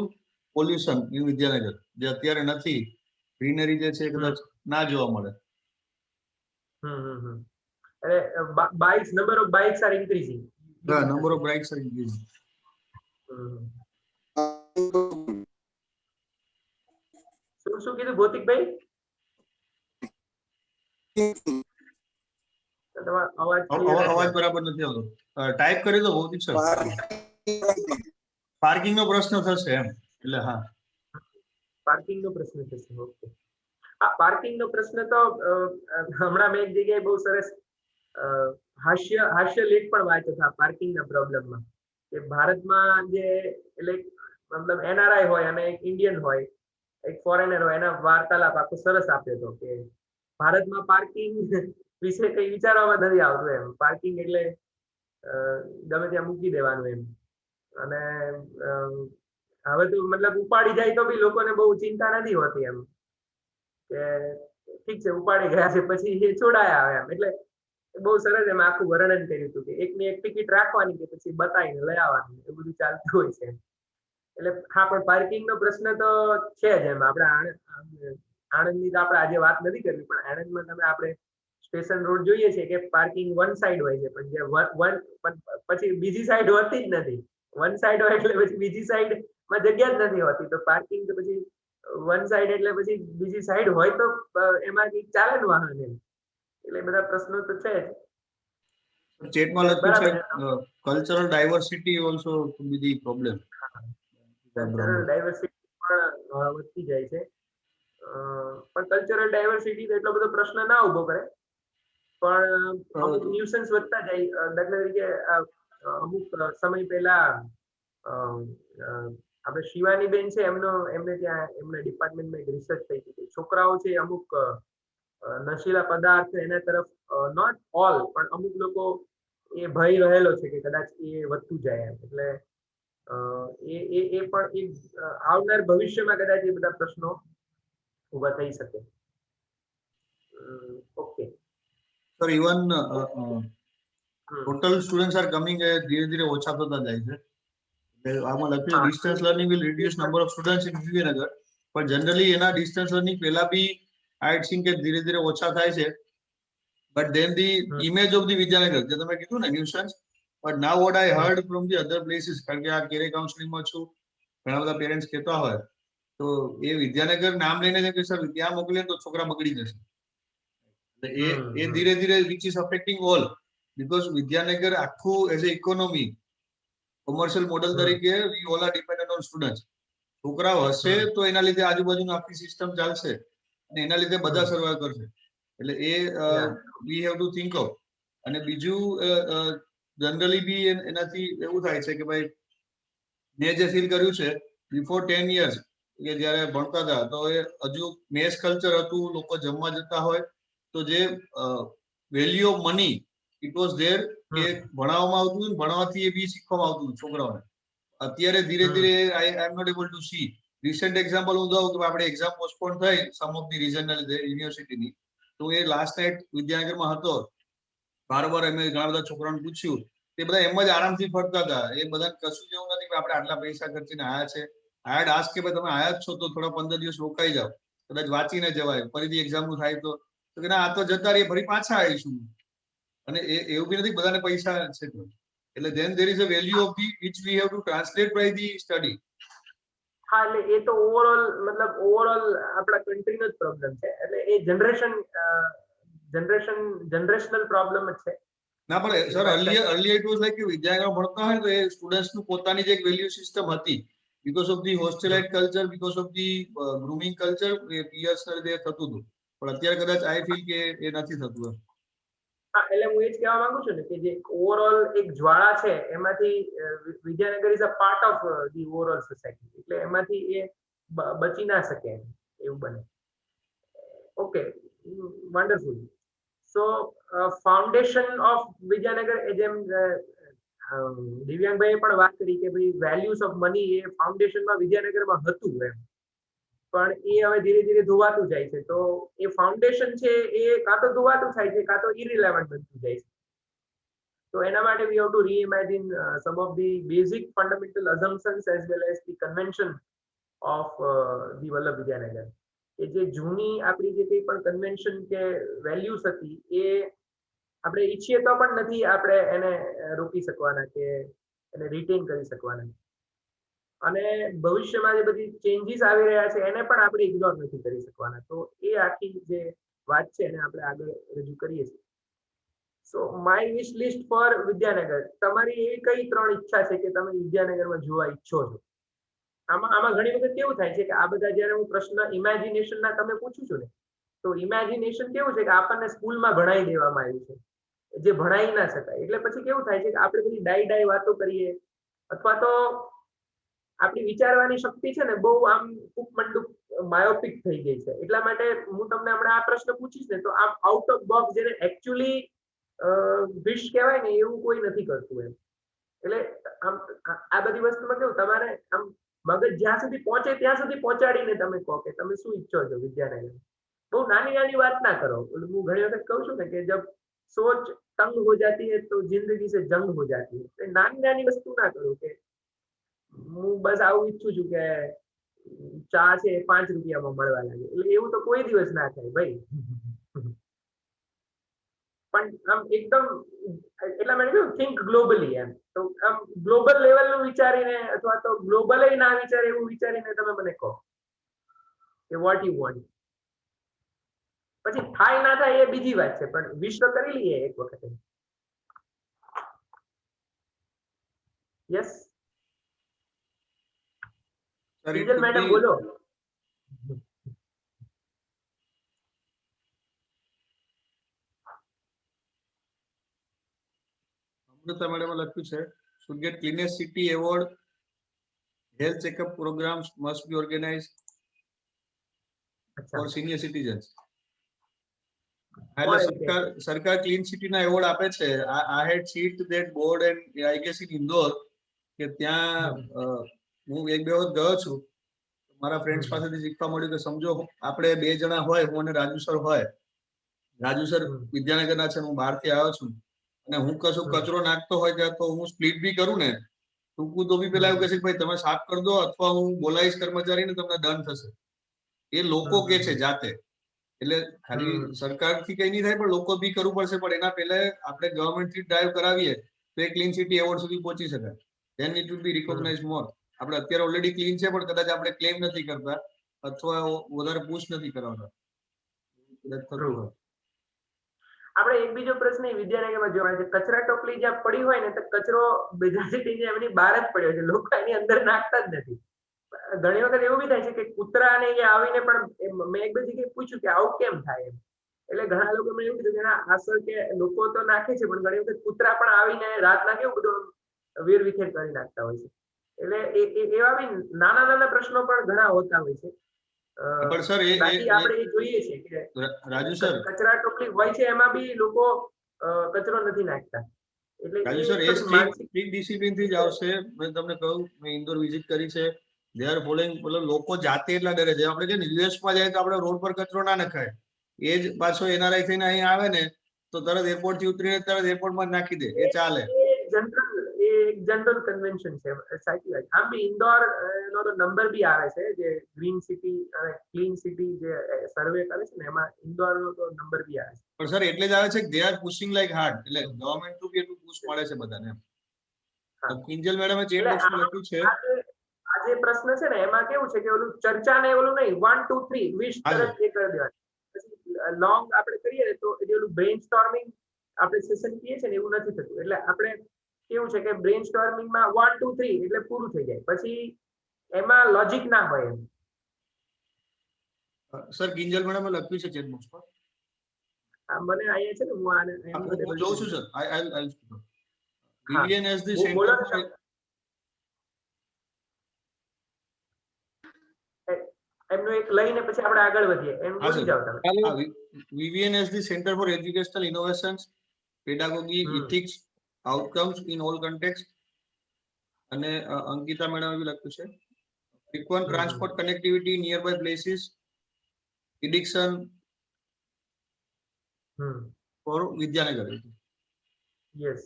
pollution in Vidyanagar, જે અત્યારે નથી. ગ્રીનરી જે છે કદાચ ના જોવા મળે. bikes, number of bikes are increasing. The number of bikes are increasing. શું કીધું ભૌતિકભાઈ? અવાજ બરાબર નથી આવતો. ટાઈપ કરી દો ભૌતિક સર. પાર્કિંગ નો પ્રશ્ન થશે એમ. એટલે હા, પાર્કિંગ નો પ્રશ્ન થશે. ઓકે. આ પાર્કિંગ નો પ્રશ્ન તો હમણાં મેં એક જગ્યાએ બહુ સરસ હાસ્ય લેખ પણ વાંચ્યો હતો પાર્કિંગ ના પ્રોબ્લેમમાં, કે ભારતમાં જે એટલે મતલબ NRI હોય અને એક ઇન્ડિયન હોય, એક ફોરેનર હોય, એના વાર્તાલાપ આખો સરસ આપ્યો હતો કે ભારતમાં પાર્કિંગ વિશે કઈ વિચારવામાં નથી આવતું એમ. પાર્કિંગ એટલે ગમે ત્યાં મૂકી દેવાનું એમ. અને હવે તો મતલબ ઉપાડી જાય તો બી લોકોને બહુ ચિંતા નથી હોતી એમ કે ઠીક છે ઉપાડી ગયા છે પછી એ છોડાયા આવે એમ. એટલે બહુ સરસ એમ આખું વર્ણન કર્યું હતું કે એકની એક ટિકિટ રાખવાની કે પછી બતાવીને લઈ આવવાની, એ બધું ચાલતું હોય છે. એટલે હા, પણ પાર્કિંગ નો પ્રશ્ન તો છે જ એમ. આપણે આણંદની તો આપણે આજે વાત નથી કરવી, પણ આણંદમાં તમે આપણે સ્ટેશન રોડ જોઈએ છે કે પાર્કિંગ વન સાઈડ હોય છે, પણ જે પછી બીજી સાઈડ હોતી જ નથી. વન સાઈડ હોય એટલે પછી બીજી સાઈડ માં જગ્યા જ નથી હોતી. તો પાર્કિંગ તો પછી વન સાઈડ એટલે પછી બીજી સાઈડ હોય તો એમાં ચાલે ને વાહન એમ. એટલે બધા પ્રશ્નો તો છે જ. ચેટમાં લખ્યું છે cultural diversity also B the problem. Cultural diversity પણ વધતી જાય છે. પણ કલ્ચરલ ડાયવર્સિટી તો એટલો બધો પ્રશ્ન ના ઉભો કરે, પણ અમુક ન્યુસન્સ વધતા જાય. દાખલા તરીકે અમુક સમય પહેલા આપણે શિવાની બેન છે એમને ત્યાં એમના ડિપાર્ટમેન્ટમાં એક રિસર્ચ થઈ હતી. છોકરાઓ છે અમુક નશીલા પદાર્થ એના તરફ, નોટ ઓલ પણ અમુક લોકો એ ભય રહેલો છે કે કદાચ એ વધતું જાય એમ. એટલે એ પણ એક આવનાર ભવિષ્યમાં કદાચ એ બધા પ્રશ્નો ઉભા થઈ શકે. Okay sir, even total students are coming ધીરે ધીરે ઓછા થતા જાય છે. આમાં લખ્યું છે distance learning will reduce number of students in Vijaynagar, પણ જનરલી એના ડિસ્ટન્સ લર્નિંગ પહેલા બી આઈ થિંક કે ધીરે ધીરે ઓછા થાય છે. But than the image of the Vidyanagar, જે તમે કીધું ને nuisance, but now what I heard from the other places, કારણ કે આ કેરે કાઉન્સિલિંગમાં છું, ઘણા બધા પેરેન્ટ્સ કહેતા હોય તો એ વિદ્યાનગર નામ લઈને કે સર ત્યાં મોકલીએ તો છોકરા બગડી જશે. એ ધીરે ધીરે which is affecting all, because Vidyanagar આખું as a economy commercial model તરીકે we all are dependent on students. છોકરાઓ હશે તો એના લીધે આજુબાજુનું આખી સિસ્ટમ ચાલશે અને એના લીધે બધા સર્વાઈવ કરશે. એટલે એ we have to think of. અને બીજું જનરલી બી એનાથી એવું થાય છે કે ભાઈ મેં જે ફીલ કર્યું છે બિફોર 10 years કે જયારે ભણતા હતા તો એ હજુ મેસ કલ્ચર હતું, લોકો જમવા જતા હોય તો જે value of money it was there, કે ભણાવવામાં આવતું, ભણવાથી એ બી શીખવામાં આવતું છોકરાઓને. અત્યારે ધીરે ધીરે I am not able to see. Recent example હું દઉં કે આપણે એક્ઝામ પોસ્ટપોન થઈ સમ ઓફ ધી રીઝનના લીધે યુનિવર્સિટીની, તો એ લાસ્ટ નાઇટ વિદ્યાનગરમાં હતો. બાર અમે ઘણા બધા છોકરાઓને પૂછ્યું, તે બધા એમ જ આરામથી ફરતા હતા. એ બધા કશું જેવું નથી કે આપણે આટલા પૈસા ખર્ચીને આયા છે. આયા આસ્ક કે ભાઈ તમે આયા જ છો તો થોડા 15 દિવસ રોકાઈ જાઓ, કદાચ વાંચીને જવાય, ફરીથી એક્ઝામ નું થાય તો ના આ તો જતા રહીએ ફરી પાછા આવીશું. અને એવું બી નથી બધાને પૈસા છે. એટલે then there is a value of the which we have to translate by the study. હા, એટલે એ તો ઓવરઓલ આપણા કન્ટ્રીનો જ પ્રોબ્લેમ છે. એટલે એ જનરેશનલ પ્રોબ્લેમ જ છે. ના પણ sir earlier it was like કે વિદ્યાનગરમાં ભણતા હોય તો એ સ્ટુડન્ટ્સ નું પોતાની જ એક વેલ્યુ સિસ્ટમ હતી. Because of the hostelite culture, because of the grooming culture, એ પિયર્સ ના લીધે થતું હતું. પણ અત્યારે કદાચ આઈ ફીલ કે એ નથી થતું. હા, એટલે હું એ જ કહેવા માંગુ છું ને કે જે ઓવરઓલ એક જ્વાળા છે એમાંથી Vidyanagar is a part of the overall society. એટલે એમાંથી એ બચી ના શકે એવું બને. Okay, wonderful. So foundation of Vidyanagar, એ જેમ દિવ્યાંગભાઈએ પણ વાત કરી કે ભાઈ વેલ્યુઝ ઓફ મની એ ફાઉન્ડેશનમાં વિદ્યાનગરમાં હતું એમ, પણ એ હવે ધીરે ધીરે ધોવાતું જાય છે. તો એ ફાઉન્ડેશન છે એ કાં તો ધોવાતું થાય છે કાં તો ઇરિલેવન્ટ બનતું જાય છે. તો એના માટે we have to reimagine some of the basic fundamental assumptions as well as the convention of the Vallabh Vidyanagar. કે જે જૂની આપણી જે કંઈ પણ કન્વેન્શન કે વેલ્યુઝ હતી એ આપણે ઈચ્છીએ તો પણ નથી આપણે એને રોકી શકવાના કે એને રિટેન કરી શકવાના. અને ભવિષ્યમાં જે બધી ચેન્જીસ આવી રહ્યા છે એને પણ આપણે ઇગ્નોર નથી કરી શકવાના. તો એ આખી જે વાત છે એને આપણે આગળ રજૂ કરીએ છીએ. સો my wish list four Vidyanagar, તમારી એવી કઈ 3 ઈચ્છા છે કે તમે વિદ્યાનગરમાં જોવા ઈચ્છો છો? આમાં ઘણી વખત કેવું થાય છે કે આ બધા જયારે હું પ્રશ્ન ઇમેજિનેશન ના તમે પૂછું છું ને, તો ઇમેજિનેશન કેવું છે કે આપણને સ્કૂલમાં ભણાવી દેવામાં આવ્યું છે જે ભણાવી ના શકાય. એટલે પછી કેવું થાય છે કે આપણે બધી ડાઈ વાતો કરીએ, અથવા તો આપણી વિચારવાની શક્તિ છે ને બહુ આમ કૂપમંડુક માયોપિક થઈ ગઈ છે. એટલા માટે હું તમને હમણાં આ પ્રશ્ન પૂછીશ ને તો આમ આઉટ ઓફ બોક્સ જેને એકચ્યુઅલી વિશ કહેવાય ને એવું કોઈ નથી કરતું એમ. એટલે આમ આ બધી વસ્તુમાં કેવું તમારે આમ મગજ જ્યાં સુધી પહોંચે ત્યાં સુધી પહોંચાડીને તમે કહો કે તમે શું ઈચ્છો છો વિદ્યાનગર. બહુ નાની નાની વાત ના કરો. હું ઘણી વખત કહું છું ને કે જબ सोच तंग हो जाती है तो जिंदगी से जंग हो जाती है. नानी नानी वस्तु ना करो કે હું બસ આવું ઈચ્છું છું કે ચા છે 5 રૂપિયામાં મળવા લાગે. એટલે એવું તો કોઈ દિવસ ના થાય ભાઈ. પણ આમ એકદમ એટલા માટે કેવું થિંક ગ્લોબલી એમ. તો આમ ગ્લોબલ લેવલનું વિચારીને અથવા તો ગ્લોબલ ના વિચારે એવું વિચારીને તમે મને કહો કે વોટ યુ વોન્ટ. પછી થાય ના થાય એ બીજી વાત છે પણ વિશ તો કરી લઈએ એક વખતે. યસ કિંજલ મેડમ બોલો. અમૃતા મેડમે લખ્યું છે should get cleanest city award, health checkup programs must be organized for senior citizens. એટલે સરકાર ક્લીન સિટી ના એવોર્ડ આપે છે. I had seen that board and I guess in Indore કે ત્યાં હું એક બે વખત ગયો છું. મારા ફ્રેન્ડ્સ પાસેથી શીખવા મળ્યું કે સમજો આપણે બે જણા હોય, હું અને રાજુ સર હોય. રાજુ સર વિદ્યાનગરના છે, હું બહારથી આવ્યો છું અને હું કશું કચરો નાખતો હોય ત્યાં તો હું સ્પ્લિટ બી કરું ને ટૂંકું તો બી પેલા એવું કહેશે કે ભાઈ તમે સાફ કરી દો અથવા હું બોલાવીશ કર્મચારીને તમને દંડ થશે. એ લોકો કે છે જાતે. એટલે ખાલી સરકારથી કઈ નહીં થાય પણ લોકો બી કરવું પડશે. પણ એના પહેલા આપણે ગવર્મેન્ટ થી ડ્રાઈવ કરાવીએ તો એ ક્લીન સિટી એવોર્ડ સુધી પહોંચી શકાય. Then it will be recognise more. આપણે અત્યારે ઓલરેડી ક્લીન છે પણ કદાચ આપણે ક્લેમ નથી કરતા અથવા વધારે પુશ નથી કરાવતા. આપણે એક બીજો પ્રશ્ન વિદ્યાનગરમાં જોવા છે. કચરા ટોપલી જ્યાં પડી હોય ને તો કચરો બેઝાસિટી એમની બહાર જ પડ્યો છે. લોકો એની અંદર નાખતા જ નથી. ઘણી વખત એવું બી થાય છે કે કૂતરાને એ આવીને પણ મેં એક બે જગ્યાએ પૂછ્યું કે આવું કેમ થાય એમ. એટલે ઘણા લોકો મેં એવું કીધું કે ના આસર કે લોકો તો નાખે છે પણ ઘણી વખત કૂતરા પણ આવીને રાતના કેવું બધું વેરવિખેર કરી નાખતા હોય છે. એટલે એવા બી નાના નાના પ્રશ્નો પણ ઘણા હોતા હોય છે. પણ સર બાકી આપણે એ જોઈએ છે કે રાજુ સર કચરા ટોપલી હોય છે એમાં બી લોકો કચરો નથી નાખતા. એટલે રાજુ સર એ સ્ટ્રીક્ટ ડિસિપ્લિન થી જ આવશે. મેં તમને કહ્યું મેં ઇન્દોર વિઝિટ કરી છે. They are following. મતલબ લોકો જાતે એટલા ડરે છે. આપણે છે ને યુએસમાં જાય તો આપણે રોડ પર કચરો ના નખાય. એ જ પાછો એનઆરઆઈ થઈને અહીં આવે ને તો તરત એરપોર્ટ થી ઉતરીને તરત એરપોર્ટમાં જ નાખી દે. એ ચાલે. જનરલ કન્વેન્શન છે. સાચી વાત. આમ બી ઇન્દોર નો તો નંબર બી આવે છે જે ગ્રીન સિટી અને ક્લીન સિટી જે સર્વે કરે છે ને એમાં ઇન્દોર નો તો નંબર બી આવે છે. પણ સર એટલે જ આવે છે કે they are pushing like hard. એટલે ગવર્મેન્ટ નું બી એટલું પુશ મળે છે બધાને. કિંજલ મેડમે ચેટ બોક્સમાં લખ્યું છે આ જે પ્રશ્ન છે ને એમાં કેવું છે કે ઓલું ચર્ચા ને ઓલું નહીં 1 2 3 વિશ તરત એ કરી દેવાનું. પછી લોંગ આપણે કરીએ તો એ ઓલું બ્રેઇનસ્ટોર્મિંગ આપણે સેશન કહીએ છે ને એવું નથી થતું. એટલે આપણે કેવું છે કે બ્રેઇનસ્ટોર્મિંગમાં 1 2 3 એટલે પૂરું થઈ જાય. પછી એમાં લોજિક ના હોય એમ. સર કિંજલ મેડમે લખ્યું છે ચેટ બોક્સમાં. મને અહીંયા છે ને હું આને હું જોઉં છું sir. I Vivian as the center બોલો for એમનું એક લઈને પછી આપણે આગળ વધીએ. એમ બોલી જાવ તમે. Vivian as the center for educational innovations, pedagogy, ethics, outcomes in all contexts. અને અંકિતા મેડમે બી લખ્યું છે frequent transport connectivity nearby places, prediction for Vidyanagar. Yes.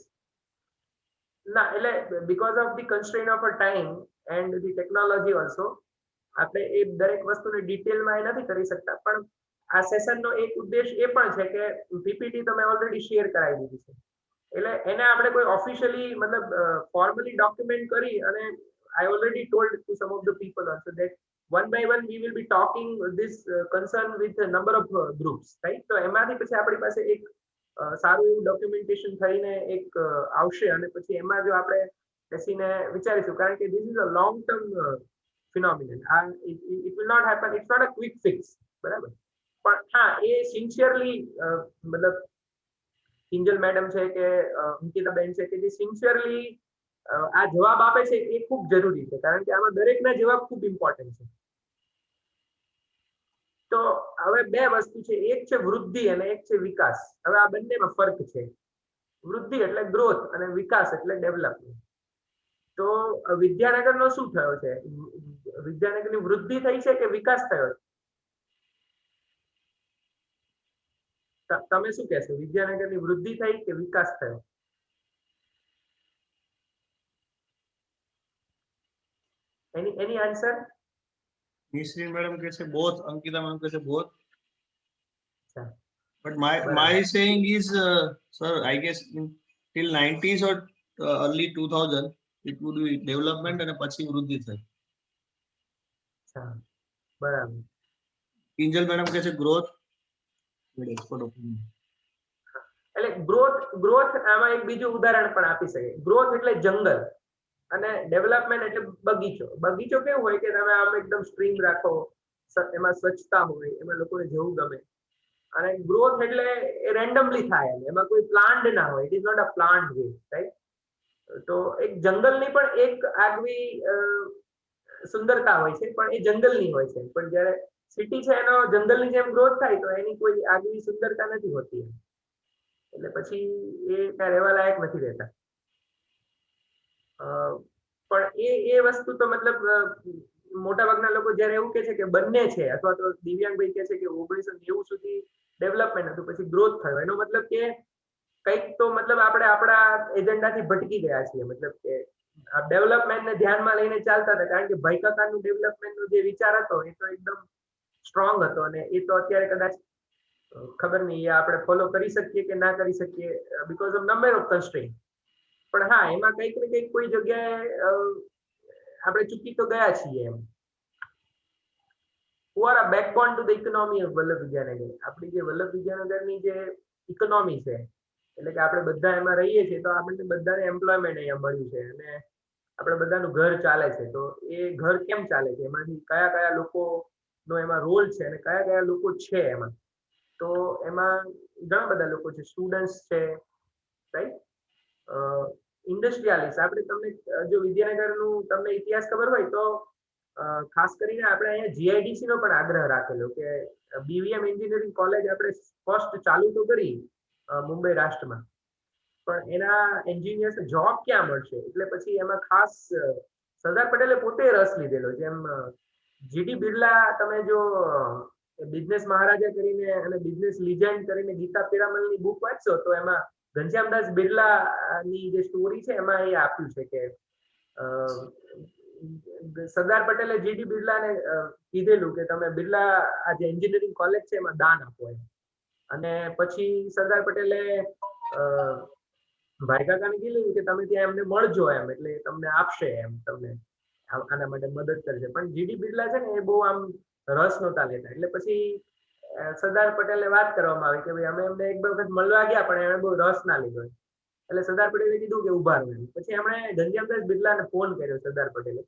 ના એટલે because of the constraint of a time and the technology also આપણે એ દરેક વસ્તુને ડિટેલમાં એ નથી કરી શકતા. પણ આ સેશનનો એક ઉદ્દેશ એ પણ છે કે પીપીટી તમે ઓલરેડી શેર કરાવી દીધી છે. એટલે એને આપણે કોઈ ઓફિશિયલી મતલબ ફોર્મલી ડોક્યુમેન્ટ કરી અને I already told to some of the people also that one by one we will be talking this concern with a number of groups, right? તો એમાંથી પછી આપણી પાસે એક સારું એવું ડોક્યુમેન્ટેશન થઈને એક આવશે અને પછી એમાં જો આપણે બેસીને વિચારીશું. કારણ કે this is a long term phenomenon. It will not happen. It's not a quick fix. બરાબર. પણ હા એ સિન્સિયરલી મતલબ કિંજલ મેડમ છે કે અંકિતા બેન છે કે જે સિન્સિયરલી આ જવાબ આપે છે એ ખૂબ જરૂરી છે, કારણ કે આમાં દરેકના જવાબ ખૂબ ઇમ્પોર્ટન્ટ છે. તો હવે બે વસ્તુ છે, એક છે વૃદ્ધિ અને એક છે વિકાસ. હવે આ બંનેમાં ફરક છે. વૃદ્ધિ એટલે ગ્રોથ અને વિકાસ એટલે ડેવલપમેન્ટ. તો વિદ્યાનગરનો શું થયો છે? વિદ્યાનગરની વૃદ્ધિ થઈ છે કે વિકાસ થયો છે? તમે શું કહેશો? વિદ્યાનગરની વૃદ્ધિ થઈ કે વિકાસ થયો? એની આન્સર? મિશ્રી મેડમ કહે છે બોથ, અંકિતા મેડમ કહે છે બોથ. અચ્છા, But બરાબર. my saying is, sir, I guess till 90s or early 2000, it would be development અને પછી વૃદ્ધિ થઈ. અચ્છા, બરાબર. કિંજલ મેડમ કહે છે ગ્રોથ. એટલે ગ્રોથ આમાં એક બીજું ઉદાહરણ પણ આપી શકે. ગ્રોથ એટલે જંગલ અને ડેવલપમેન્ટ એટલે બગીચો. બગીચો કેવું હોય કે તમે આમ એકદમ સ્ટ્રીમ રાખો, એમાં સ્વચ્છતા હોય, એમાં લોકોને જવું ગમે. અને ગ્રોથ એટલે રેન્ડમલી થાય, એમાં કોઈ પ્લાન્ડ ના હોય. It is not a planned way, right? તો એક જંગલની પણ એક આગવી સુંદરતા હોય છે, પણ એ જંગલની હોય છે. પણ જ્યારે સિટી છે એનો જંગલની જેમ ગ્રોથ થાય તો એની કોઈ આગવી સુંદરતા નથી હોતી. એટલે પછી એ ત્યાં રહેવા લાયક નથી રહેતા. પણ એ વસ્તુ તો મતલબ મોટા ભાગના લોકો જયારે એવું કે છે કે બંને છે, અથવા તો દિવ્યાંગભાઈ કે છે કે 1990 સુધી ડેવલપમેન્ટ હતું પછી ગ્રોથ થયો, એનો મતલબ કે કંઈક તો મતલબ આપણે આપણા એજન્ડાથી ભટકી ગયા છીએ. મતલબ કે આ ડેવલપમેન્ટને ધ્યાનમાં લઈને ચાલતા હતા, કારણ કે ભાઈ કાકાનું ડેવલપમેન્ટનો જે વિચાર હતો એ તો એકદમ સ્ટ્રોંગ હતો, અને એ તો અત્યારે કદાચ ખબર નહીં એ આપણે ફોલો કરી શકીએ કે ના કરી શકીએ, because of number of constraint. પણ હા, એમાં કંઈક ને કંઈક કોઈ જગ્યાએ આપણે ચૂકી તો ગયા છીએ એમ. who are a backbone to the economy of Vallabh Vidyanagar. આપણી જે વલ્લભ વિદ્યાનગરની જે ઇકોનોમી છે, એટલે કે આપણે બધા એમાં રહીએ છીએ તો આપણને બધાને એમ્પ્લોયમેન્ટ અહીંયા મળ્યું છે, અને આપણે બધાનું ઘર ચાલે છે. તો એ ઘર કેમ ચાલે છે, એમાંથી કયા કયા લોકોનો એમાં રોલ છે અને કયા કયા લોકો છે એમાં. તો એમાં ઘણા બધા લોકો છે, સ્ટુડન્ટ્સ છે, રાઈટ? ઇન્ડસ્ટ્રીયાલિસ્ટ. આપણે તમને જો વિદ્યાનગરનું તમને ઇતિહાસ ખબર હોય તો ખાસ કરીને આપણે અહીંયા જીઆઈડીસી નો પણ આગ્રહ રાખેલો કે બીવીએમ એન્જિનિયરિંગ કોલેજ આપણે ફર્સ્ટ ચાલુ તો કરી મુંબઈ રાષ્ટ્રમાં, પણ એના એન્જિનિયર્સ જોબ ક્યાં મળશે? એટલે પછી એમાં ખાસ સરદાર પટેલે પોતે રસ લીધેલો. જેમ જીડી બિરલા, તમે જો બિઝનેસ મહારાજા કરીને અને બિઝનેસ લિજેન્ડ કરીને ગીતા પિરામલની બુક વાંચશો તો એમાં ઘનશ્યામદાસ બિરલાની જે સ્ટોરી છે એમાં એ આપ્યું છે કે સરદાર પટેલે જીડી બિરલાને કીધેલું કે તમે બિરલા આ જે એન્જિનિયરિંગ કોલેજ છે એમાં દાન આપો એમ. અને પછી સરદાર પટેલે ભાઈ કાકાને કીધું કે તમે ત્યાં એમને મળજો એમ, એટલે તમને આપશે એમ, તમને આના માટે મદદ કરશે. પણ જીડી બિરલા છે ને એ બહુ આમ રસ નહોતા લેતા. એટલે પછી સરદાર પટેલે વાત કરવામાં આવી કે ભાઈ અમે એમને એક બે વખત મળવા ગયા પણ એમણે બહુ રસ ના લીધો. એટલે સરદાર પટેલે કીધું કે ઉભા રહો. પછી એમણે ઘનશ્યામદાસ બિરલાને ફોન કર્યો સરદાર પટેલે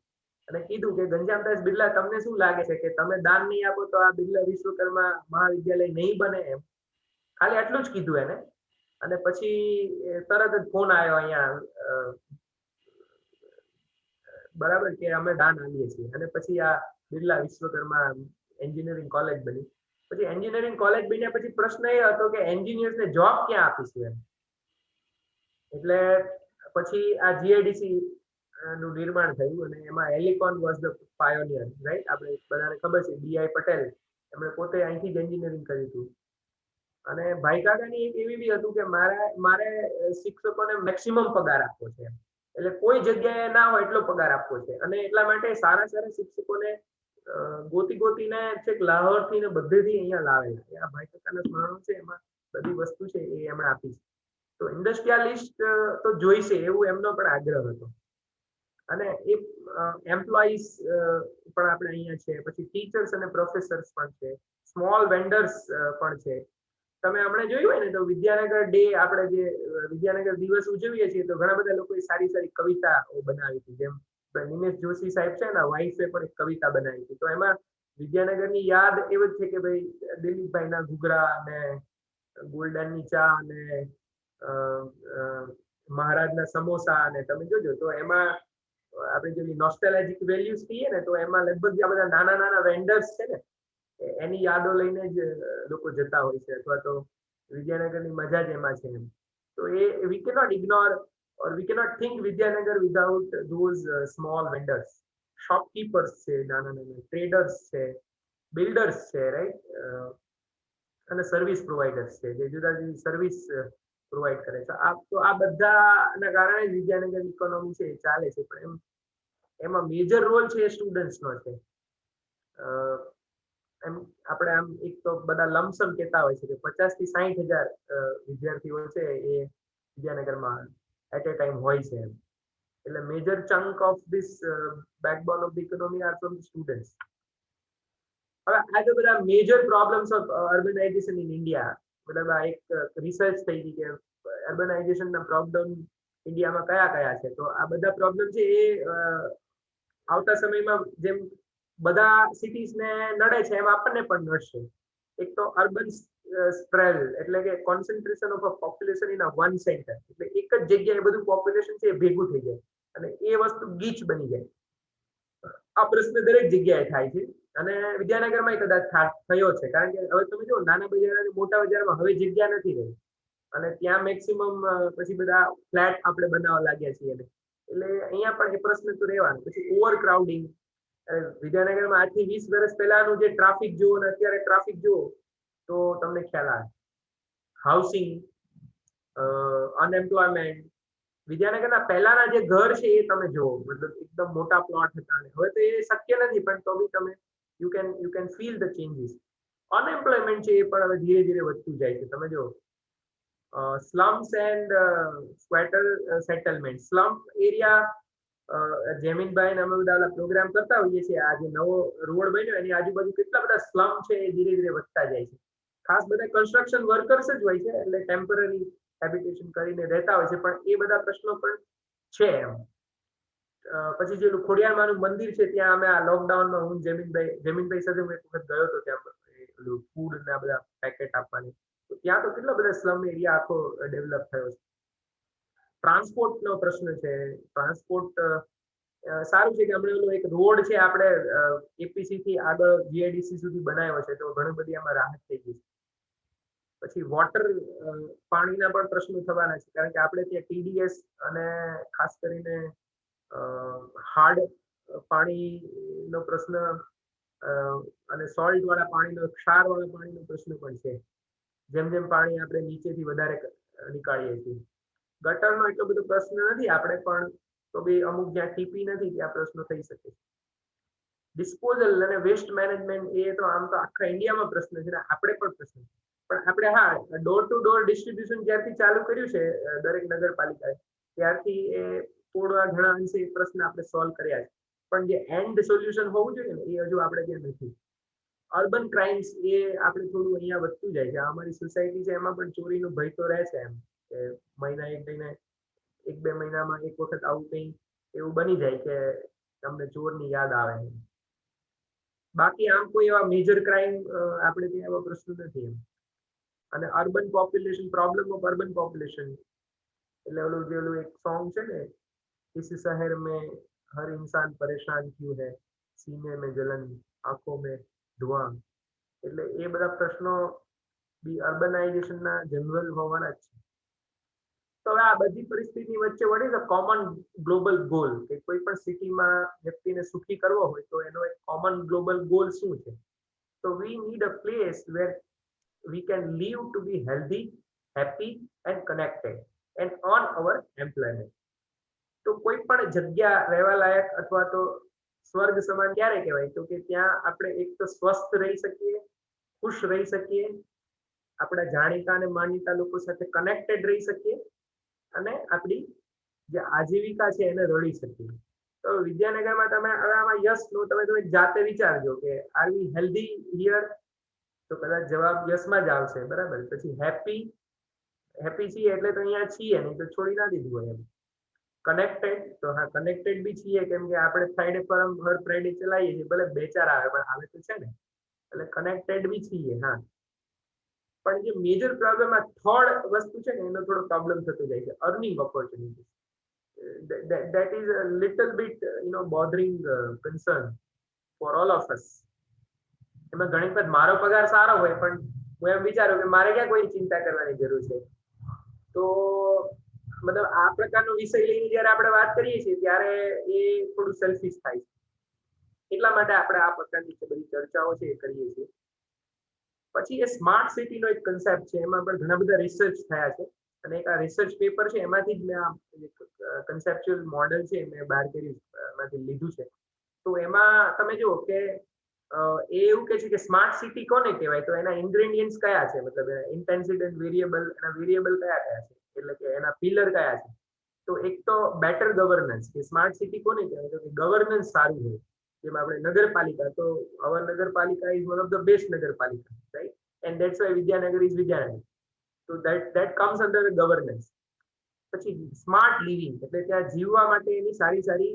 અને કીધું કે ઘનશ્યામદાસ બિરલા, તમને શું લાગે છે કે તમે દાન નહીં આપો તો આ બિરલા વિશ્વકર્મા મહાવિદ્યાલય નહીં બને એમ? ખાલી આટલું જ કીધું એને. અને પછી તરત જ ફોન આવ્યો અહીંયા, બરાબર, કે અમે દાન આપીએ છીએ. અને પછી આ બિરલા વિશ્વકર્મા એન્જિનિયરિંગ કોલેજ બની. પછી એન્જિનિયરિંગ કોલેજ બન્યા પછી પ્રશ્ન એ હતો કે એન્જિનિયર્સને જોબ ક્યાં આપીશું એમ. એટલે પછી આ જીઆઈડીસી નું નિર્માણ થયું અને એમાં હેલિકોન વોઝ ધ પાયોનિયર, રાઈટ? આપણે બધાને ખબર છે બીઆઈ પટેલ, એમણે પોતે અહીંથી જ એન્જિનિયરિંગ કર્યું હતું. અને ભાઈ કાકાની એક એવી બી હતું કે મારે શિક્ષકોને મેક્સિમમ પગાર આપવો છે, એટલે કોઈ જગ્યાએ ના હોય એટલો પગાર આપવો છે. અને એટલા માટે સારા સારા શિક્ષકોને ગોતીને છેક લાહોરથી ને બધેથી અહીંયા લાવેલા. આ ભાઈ કાકાના સ્મરણો છે, એમાં બધી વસ્તુ છે એ એમણે આપી છે. તો ઇન્ડસ્ટ્રીયાલિસ્ટ તો જોઈશે એવું એમનો પણ આગ્રહ હતો. અને એ એમ્પ્લોઈઝ પણ આપણે અહીંયા છે, પછી ટીચર્સ અને પ્રોફેસર્સ પણ છે, સ્મોલ વેન્ડર્સ પણ છે. તમે હમણાં જોયું હોય ને તો વિદ્યાનગર ડે, આપણે જે વિદ્યાનગર દિવસ ઉજવીએ છીએ તો ઘણા બધા લોકોએ સારી સારી કવિતાઓ બનાવી હતી. જેમ નિમેશ જોશી સાહેબ છે એના વાઇફે પણ એક કવિતા બનાવી હતી. તો એમાં વિદ્યાનગરની યાદ એવું જ છે કે ભાઈ દિલીપભાઈના ઘૂઘરા અને ગોલ્ડનની ચા અને મહારાજના સમોસા અને તમે જોજો તો એમાં આપણે જે નોસ્ટેલ્જિક વેલ્યુઝ કહીએ ને તો એમાં લગભગ આ બધા નાના નાના વેન્ડર્સ છે ને એની યાદો લઈને જ લોકો જતા હોય છે, અથવા તો વિદ્યાનગરની મજા જ એમાં છે એમ. તો એ we cannot ignore or we cannot think Vidyanagar without those small vendors. Shopkeepers છે, નાના નાના ટ્રેડર્સ છે, બિલ્ડર્સ છે, રાઈટ, અને સર્વિસ પ્રોવાઈડર્સ છે જે જુદા જુદી સર્વિસ પ્રોવાઈડ કરે છે. તો આ બધાના કારણે વિદ્યાનગર ઇકોનોમી છે એ ચાલે છે, પણ એમાં મેજર રોલ છે એ સ્ટુડન્ટ્સનો છે. એમ આપણે આમ એક તો બધા લમસમ કહેતા હોય છે કે 50 થી 60,000 વિદ્યાર્થીઓ છે એ વિદ્યાનગરમાં at a time હોય છે એમ. એટલે major chunk of this backbone of the economy are from students. હવે આ તો બધા major problems of urbanisation in India, મતલબ આ એક રિસર્ચ થઈ ગઈ કે અર્બનાઇઝેશનના પ્રોબ્લેમ ઇન્ડિયામાં કયા કયા છે. તો આ બધા પ્રોબ્લેમ છે એ આવતા સમયમાં જેમ બધા સિટીઝને નડે છે એમ આપણને પણ નડશે. એક તો અર્બન સ્પ્રેડ એટલે કે concentration of a population in a one centre, એટલે એક જ જગ્યાએ બધું પોપ્યુલેશન છે એ ભેગું થઈ જાય અને એ વસ્તુ ગીચ બની જાય. આ પ્રશ્ન દરેક જગ્યાએ થાય છે અને વિદ્યાનગરમાં કદાચ થયો છે, કારણ કે હવે તમે જો નાના બજાર અને મોટા બજારમાં હવે જગ્યા નથી રહી અને ત્યાં મેક્સિમમ પછી બધા ફ્લેટ આપણે બનાવવા લાગ્યા છીએ, એટલે અહીંયા પણ એ પ્રશ્ન તો રહેવાનો. પછી ઓવર ક્રાઉડિંગ, વિદ્યાનગરમાં આજથી 20 વર્ષ પહેલાનું જે ટ્રાફિક જુઓ અને અત્યારે ટ્રાફિક જુઓ તો તમને ખ્યાલ આવે. હાઉસિંગ, અનએમ્પ્લોયમેન્ટ, વિદ્યાનગરના પહેલાના જે ઘર છે એ તમે જુઓ, મતલબ એકદમ મોટા પ્લોટ હતા, હવે તો એ શક્ય નથી, પણ તો બી તમે you can feel the changes. Unemployment છે એ પણ હવે ધીરે ધીરે વધતું જાય છે. તમે જો slums and squatter settlement, slum area, જમીનભાઈ અમે બધા પ્રોગ્રામ કરતા હોઈએ છીએ. આ જે નવો રોડ બન્યો એની આજુબાજુ કેટલા બધા સ્લમ છે એ ધીરે ધીરે વધતા જાય છે. ખાસ બધા કન્સ્ટ્રક્શન વર્કર્સ જ હોય છે, એટલે ટેમ્પરરી હેબિટેશન કરીને રહેતા હોય છે, પણ એ બધા પ્રશ્નો પણ છે એમ. પછી જે ખોડિયારમાંનું મંદિર છે ત્યાં અમે આ લોકડાઉનમાં હું જમીનભાઈ સાથે હું એક વખત ગયો હતો, ત્યાં ફૂડ ના બધા પેકેટ આપવાની, તો ત્યાં તો કેટલા બધા સ્લમ એરિયા આખો ડેવલપ થયો છે. ટ્રાન્સપોર્ટ નો પ્રશ્ન છે. ટ્રાન્સપોર્ટ સારું છે કે હમણાં એક રોડ છે આપણે એપીસી થી આગળ જીઆઈડીસી સુધી બનાવ્યો છે, તો ઘણી બધી આમાં રાહત થઈ ગઈ છે. પછી વોટર, પાણીના પણ પ્રશ્નો થવાના છે, કારણ કે આપણે ત્યાં ટીડીએસ અને ખાસ કરીને હાર્ડ પાણીનો પ્રશ્ન અને સોલ્ટ વાળા પાણીનો, ક્ષાર વાળા પાણીનો પ્રશ્ન પણ છે. જેમ જેમ પાણી આપણે નીચેથી વધારે નીકાળીએ છીએ. ગટરનો એટલો બધો પ્રશ્ન નથી આપણે, પણ તો બી અમુક જ્યાં ટીપી નથી ત્યાં પ્રશ્નો થઈ શકે. ડિસ્પોઝલ અને વેસ્ટ મેનેજમેન્ટ એ તો આમ તો આખા ઇન્ડિયામાં પ્રશ્ન છે ને આપણે પણ પ્રશ્ન છે, પણ આપણે હા ડોર ટુ ડોર ડિસ્ટ્રીબ્યુશન જ્યારથી ચાલુ કર્યું છે દરેક નગરપાલિકાએ, ત્યારથી એ થોડા ઘણા અંશે એ પ્રશ્ન આપણે સોલ્વ કર્યા છે, પણ જે એન્ડ સોલ્યુશન હોવું જોઈએ ને એ હજુ આપણે ત્યાં નથી. અર્બન ક્રાઇમ્સ એ આપણે થોડું અહીંયા વધતું જાય છે. અમારી સોસાયટી છે એમાં પણ ચોરીનો ભય તો રહે છે, એમ કે મહિના એક બે મહિનામાં એક વખત આવું કંઈ એવું બની જાય કે તમને ચોરની યાદ આવે. બાકી આમ કોઈ એવા મેજર ક્રાઇમ આપણે ત્યાં એવા પ્રશ્નો નથી એમ. અને urban population, problem of urban population એટલે ઓલું એક સોંગ છે ને, इस शहर में हर इंसान परेशान क्यों है, सीने में जलन, आंखों में धुआं, એટલે એ બધા પ્રશ્નો બી અર્બનાઇઝેશનના જનરલ હોવાના જ છે. તો હવે આ બધી પરિસ્થિતિની વચ્ચે what is a common global goal, કે કોઈ પણ સિટીમાં વ્યક્તિને સુખી કરવો હોય તો એનો એક કોમન ગ્લોબલ ગોલ શું છે? તો we need a place where we can live to be healthy, happy and connected and on our employment. તો કોઈ પણ જગ્યા રહેવા લાયક અથવા તો સ્વર્ગ સમાન ક્યારે કહેવાય? તો કે ત્યાં આપણે એક તો સ્વસ્થ રહી શકીએ, ખુશ રહી શકીએ, આપણા જાણીતા અને માનીતા લોકો સાથે કનેક્ટેડ રહી શકીએ અને આપણી જે આજીવિકા છે એને રળી શકીએ. તો વિદ્યાનગરમાં તમે હવે આમાં યસ નો તમે જાતે વિચારજો કે આર વી હેલ્ધી હિયર, તો કદાચ જવાબ યસમાં જ આવશે, બરાબર. પછી હેપી છીએ એટલે તો અહીંયા છીએ, નહીં તો છોડી ના દીધું હોય એમ. કનેક્ટેડ, તો હા કનેક્ટેડ બી છીએ, કેમ કે આપણે ફ્રાઈડે પર હર ફ્રાઈડે ચલાવીએ છીએ, ભલે 2-4 આવે પણ આવે તો છે ને, એટલે કનેક્ટેડ બી છીએ. હા, પણ જે મેજર પ્રોબ્લેમ આ થર્ડ વસ્તુ છે ને એનો થોડો પ્રોબ્લેમ થતો જાય છે, earning opportunity. that is a little bit bothering concern for all of us. એમાં ઘણી વખત મારો પગાર સારો હોય પણ હું એમ વિચારું કે મારે ક્યાં કોઈ ચિંતા કરવાની જરૂર છે. તો મતલબ આ પ્રકારનો વિષય લઈને જ્યારે આપણે વાત કરીએ છીએ ત્યારે એ થોડું સેલ્ફિશ થાય છે. એટલા માટે આપણે આ પ્રકારની જે બધી ચર્ચાઓ છે એ કરીએ છીએ. પછી એ સ્માર્ટ સિટીનો એક કન્સેપ્ટ છે, એમાં પણ ઘણા બધા રિસર્ચ થયા છે અને એક આ રિસર્ચ પેપર છે એમાંથી જ મેં આ કન્સેપ્ચ્યુઅલ મોડેલ છે મેં બહાર કર્યું, એમાંથી લીધું છે. તો એમાં તમે જુઓ કે એ એવું કે છે કે સ્માર્ટ સિટી કોને કહેવાય, તો એના ઇન્ગ્રેડિયન્ટ્સ કયા છે, મતલબ ઇન્ટેન્સિટી વેરિયેબલ, એના વેરિયેબલ કયા કયા છે, એટલે કે એના પિલર કયા છે. તો એક તો બેટર ગવર્નન્સ, કે સ્માર્ટ સિટી કોને કહેવાય, તો કે ગવર્નન્સ સારું હોય. જેમાં આપણે નગરપાલિકા, તો our nagarpalika is one of the best nagarpalika, right, and that's why Vidyanagar is Vidyanagar. તો that comes under the governance. પછી સ્માર્ટ લિવિંગ, એટલે ત્યાં જીવવા માટે એની સારી સારી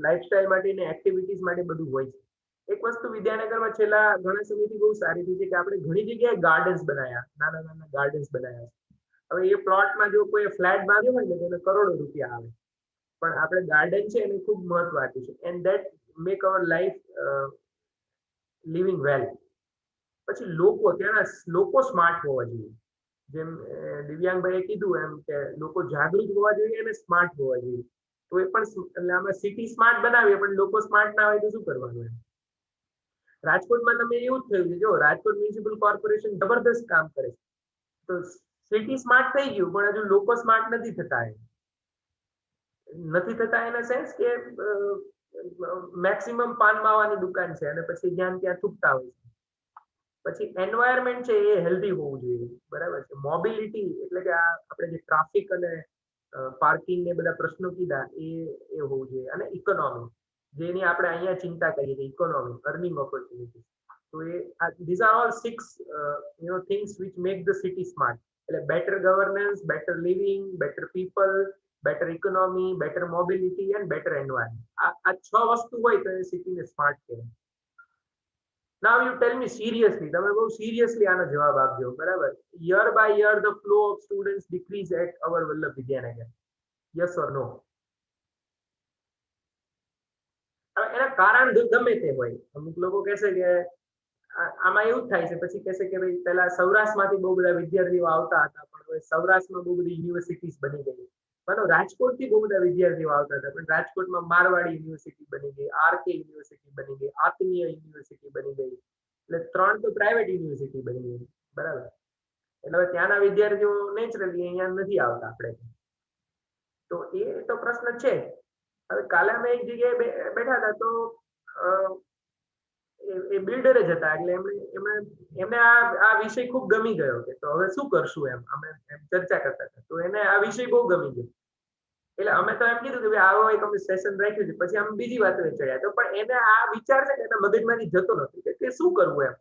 લાઈફસ્ટાઈલ માટે અને એક્ટિવિટીઝ માટે બધું હોય છે. એક વસ્તુ વિદ્યાનગરમાં છેલ્લા ઘણા સમયથી બહુ સારી થઈ છે કે આપણે ઘણી જગ્યાએ ગાર્ડન્સ બનાવ્યા, નાના નાના ગાર્ડન્સ બનાવ્યા છે. હવે એ પ્લોટમાં જો કોઈ ફ્લેટ બાંધ્યો હોય ને તો એને કરોડો રૂપિયા આવે, પણ આપણે ગાર્ડન છે એને ખૂબ મહત્વ આપ્યું છે, and that make our life living well. પછી લોકો, ત્યાંના લોકો સ્માર્ટ હોવા જોઈએ, જેમ દિવ્યાંગભાઈએ કીધું એમ કે લોકો જાગૃત હોવા જોઈએ અને સ્માર્ટ હોવા જોઈએ. તો એ પણ એટલે અમે સિટી સ્માર્ટ બનાવીએ પણ લોકો સ્માર્ટ ના હોય તો શું કરવાનું એમ. રાજકોટમાં તમે એવું જ થયું છે, જો રાજકોટ મ્યુનિસિપલ કોર્પોરેશન જબરદસ્ત કામ કરે છે, તો સિટી સ્માર્ટ થઈ ગયું પણ હજુ લોકો સ્માર્ટ નથી થતા એના સેન્સ કે મેક્સિમમ પાન માવાની દુકાન છે અને પછી જ્યાં ત્યાં થૂકતા હોય છે. પછી એન્વાયરમેન્ટ છે એ હેલ્ધી હોવું જોઈએ, બરાબર છે. મોબિલિટી એટલે કે આ આપણે જે ટ્રાફિક અને પાર્કિંગ ને બધા પ્રશ્નો કીધા એ હોવું જોઈએ. અને ઇકોનોમી, જેની આપણે અહીંયા ચિંતા કરીએ છીએ, ઇકોનોમી, અર્નિંગ ઓપોર્ચ્યુનિટી. તો એ these are all 6 things which make the city smart. એટલે better governance, better living, better people, better economy, better mobility and better environment. આ 6 વસ્તુ હોય તો એ સિટીને સ્માર્ટ કહેવાય. Now you tell me seriously, તમે બહુ સિરિયસલી આનો જવાબ આપજો, બરાબર. Year by year the flow of students decrease at our Vallabh Vidyanagar. Yes or no? એના કારણ ગમે તે હોય. અમુક લોકો કહેશે કે આમાં એવું થાય છે, પછી કહેશે કે ભાઈ પહેલા સૌરાષ્ટ્રમાંથી બહુ બધા વિદ્યાર્થીઓ આવતા હતા પણ હવે સૌરાષ્ટ્રમાં બહુ બધી યુનિવર્સિટીઝ બની ગઈ. બરાબર, રાજકોટથી બહુ બધા વિદ્યાર્થીઓ આવતા હતા પણ રાજકોટમાં મારવાડી યુનિવર્સિટી બની ગઈ, આરકે યુનિવર્સિટી બની ગઈ, આત્મીય યુનિવર્સિટી બની ગઈ, એટલે 3 તો પ્રાઇવેટ યુનિવર્સિટી બની ગઈ, બરાબર. એટલે હવે ત્યાંના વિદ્યાર્થીઓ નેચરલી અહીંયા નથી આવતા આપણે, તો એ તો પ્રશ્ન છે. હવે કાલે અમે એક જગ્યાએ બેઠા હતા તો એ બિલ્ડર જ હતા, એટલે એમને આ વિષય ખૂબ ગમી ગયો કે તો હવે શું કરશું એમ અમે ચર્ચા કરતા હતા. તો એને આ વિષય બહુ ગમી ગયો, એટલે અમે તો એમ કીધું કે આવો એક અમે સેશન રાખ્યું છે. પછી અમે બીજી વાતો ચડ્યા, તો પણ એને આ વિચાર છે કે એના મગજમાંથી જતો નથી કે શું કરવું એમ.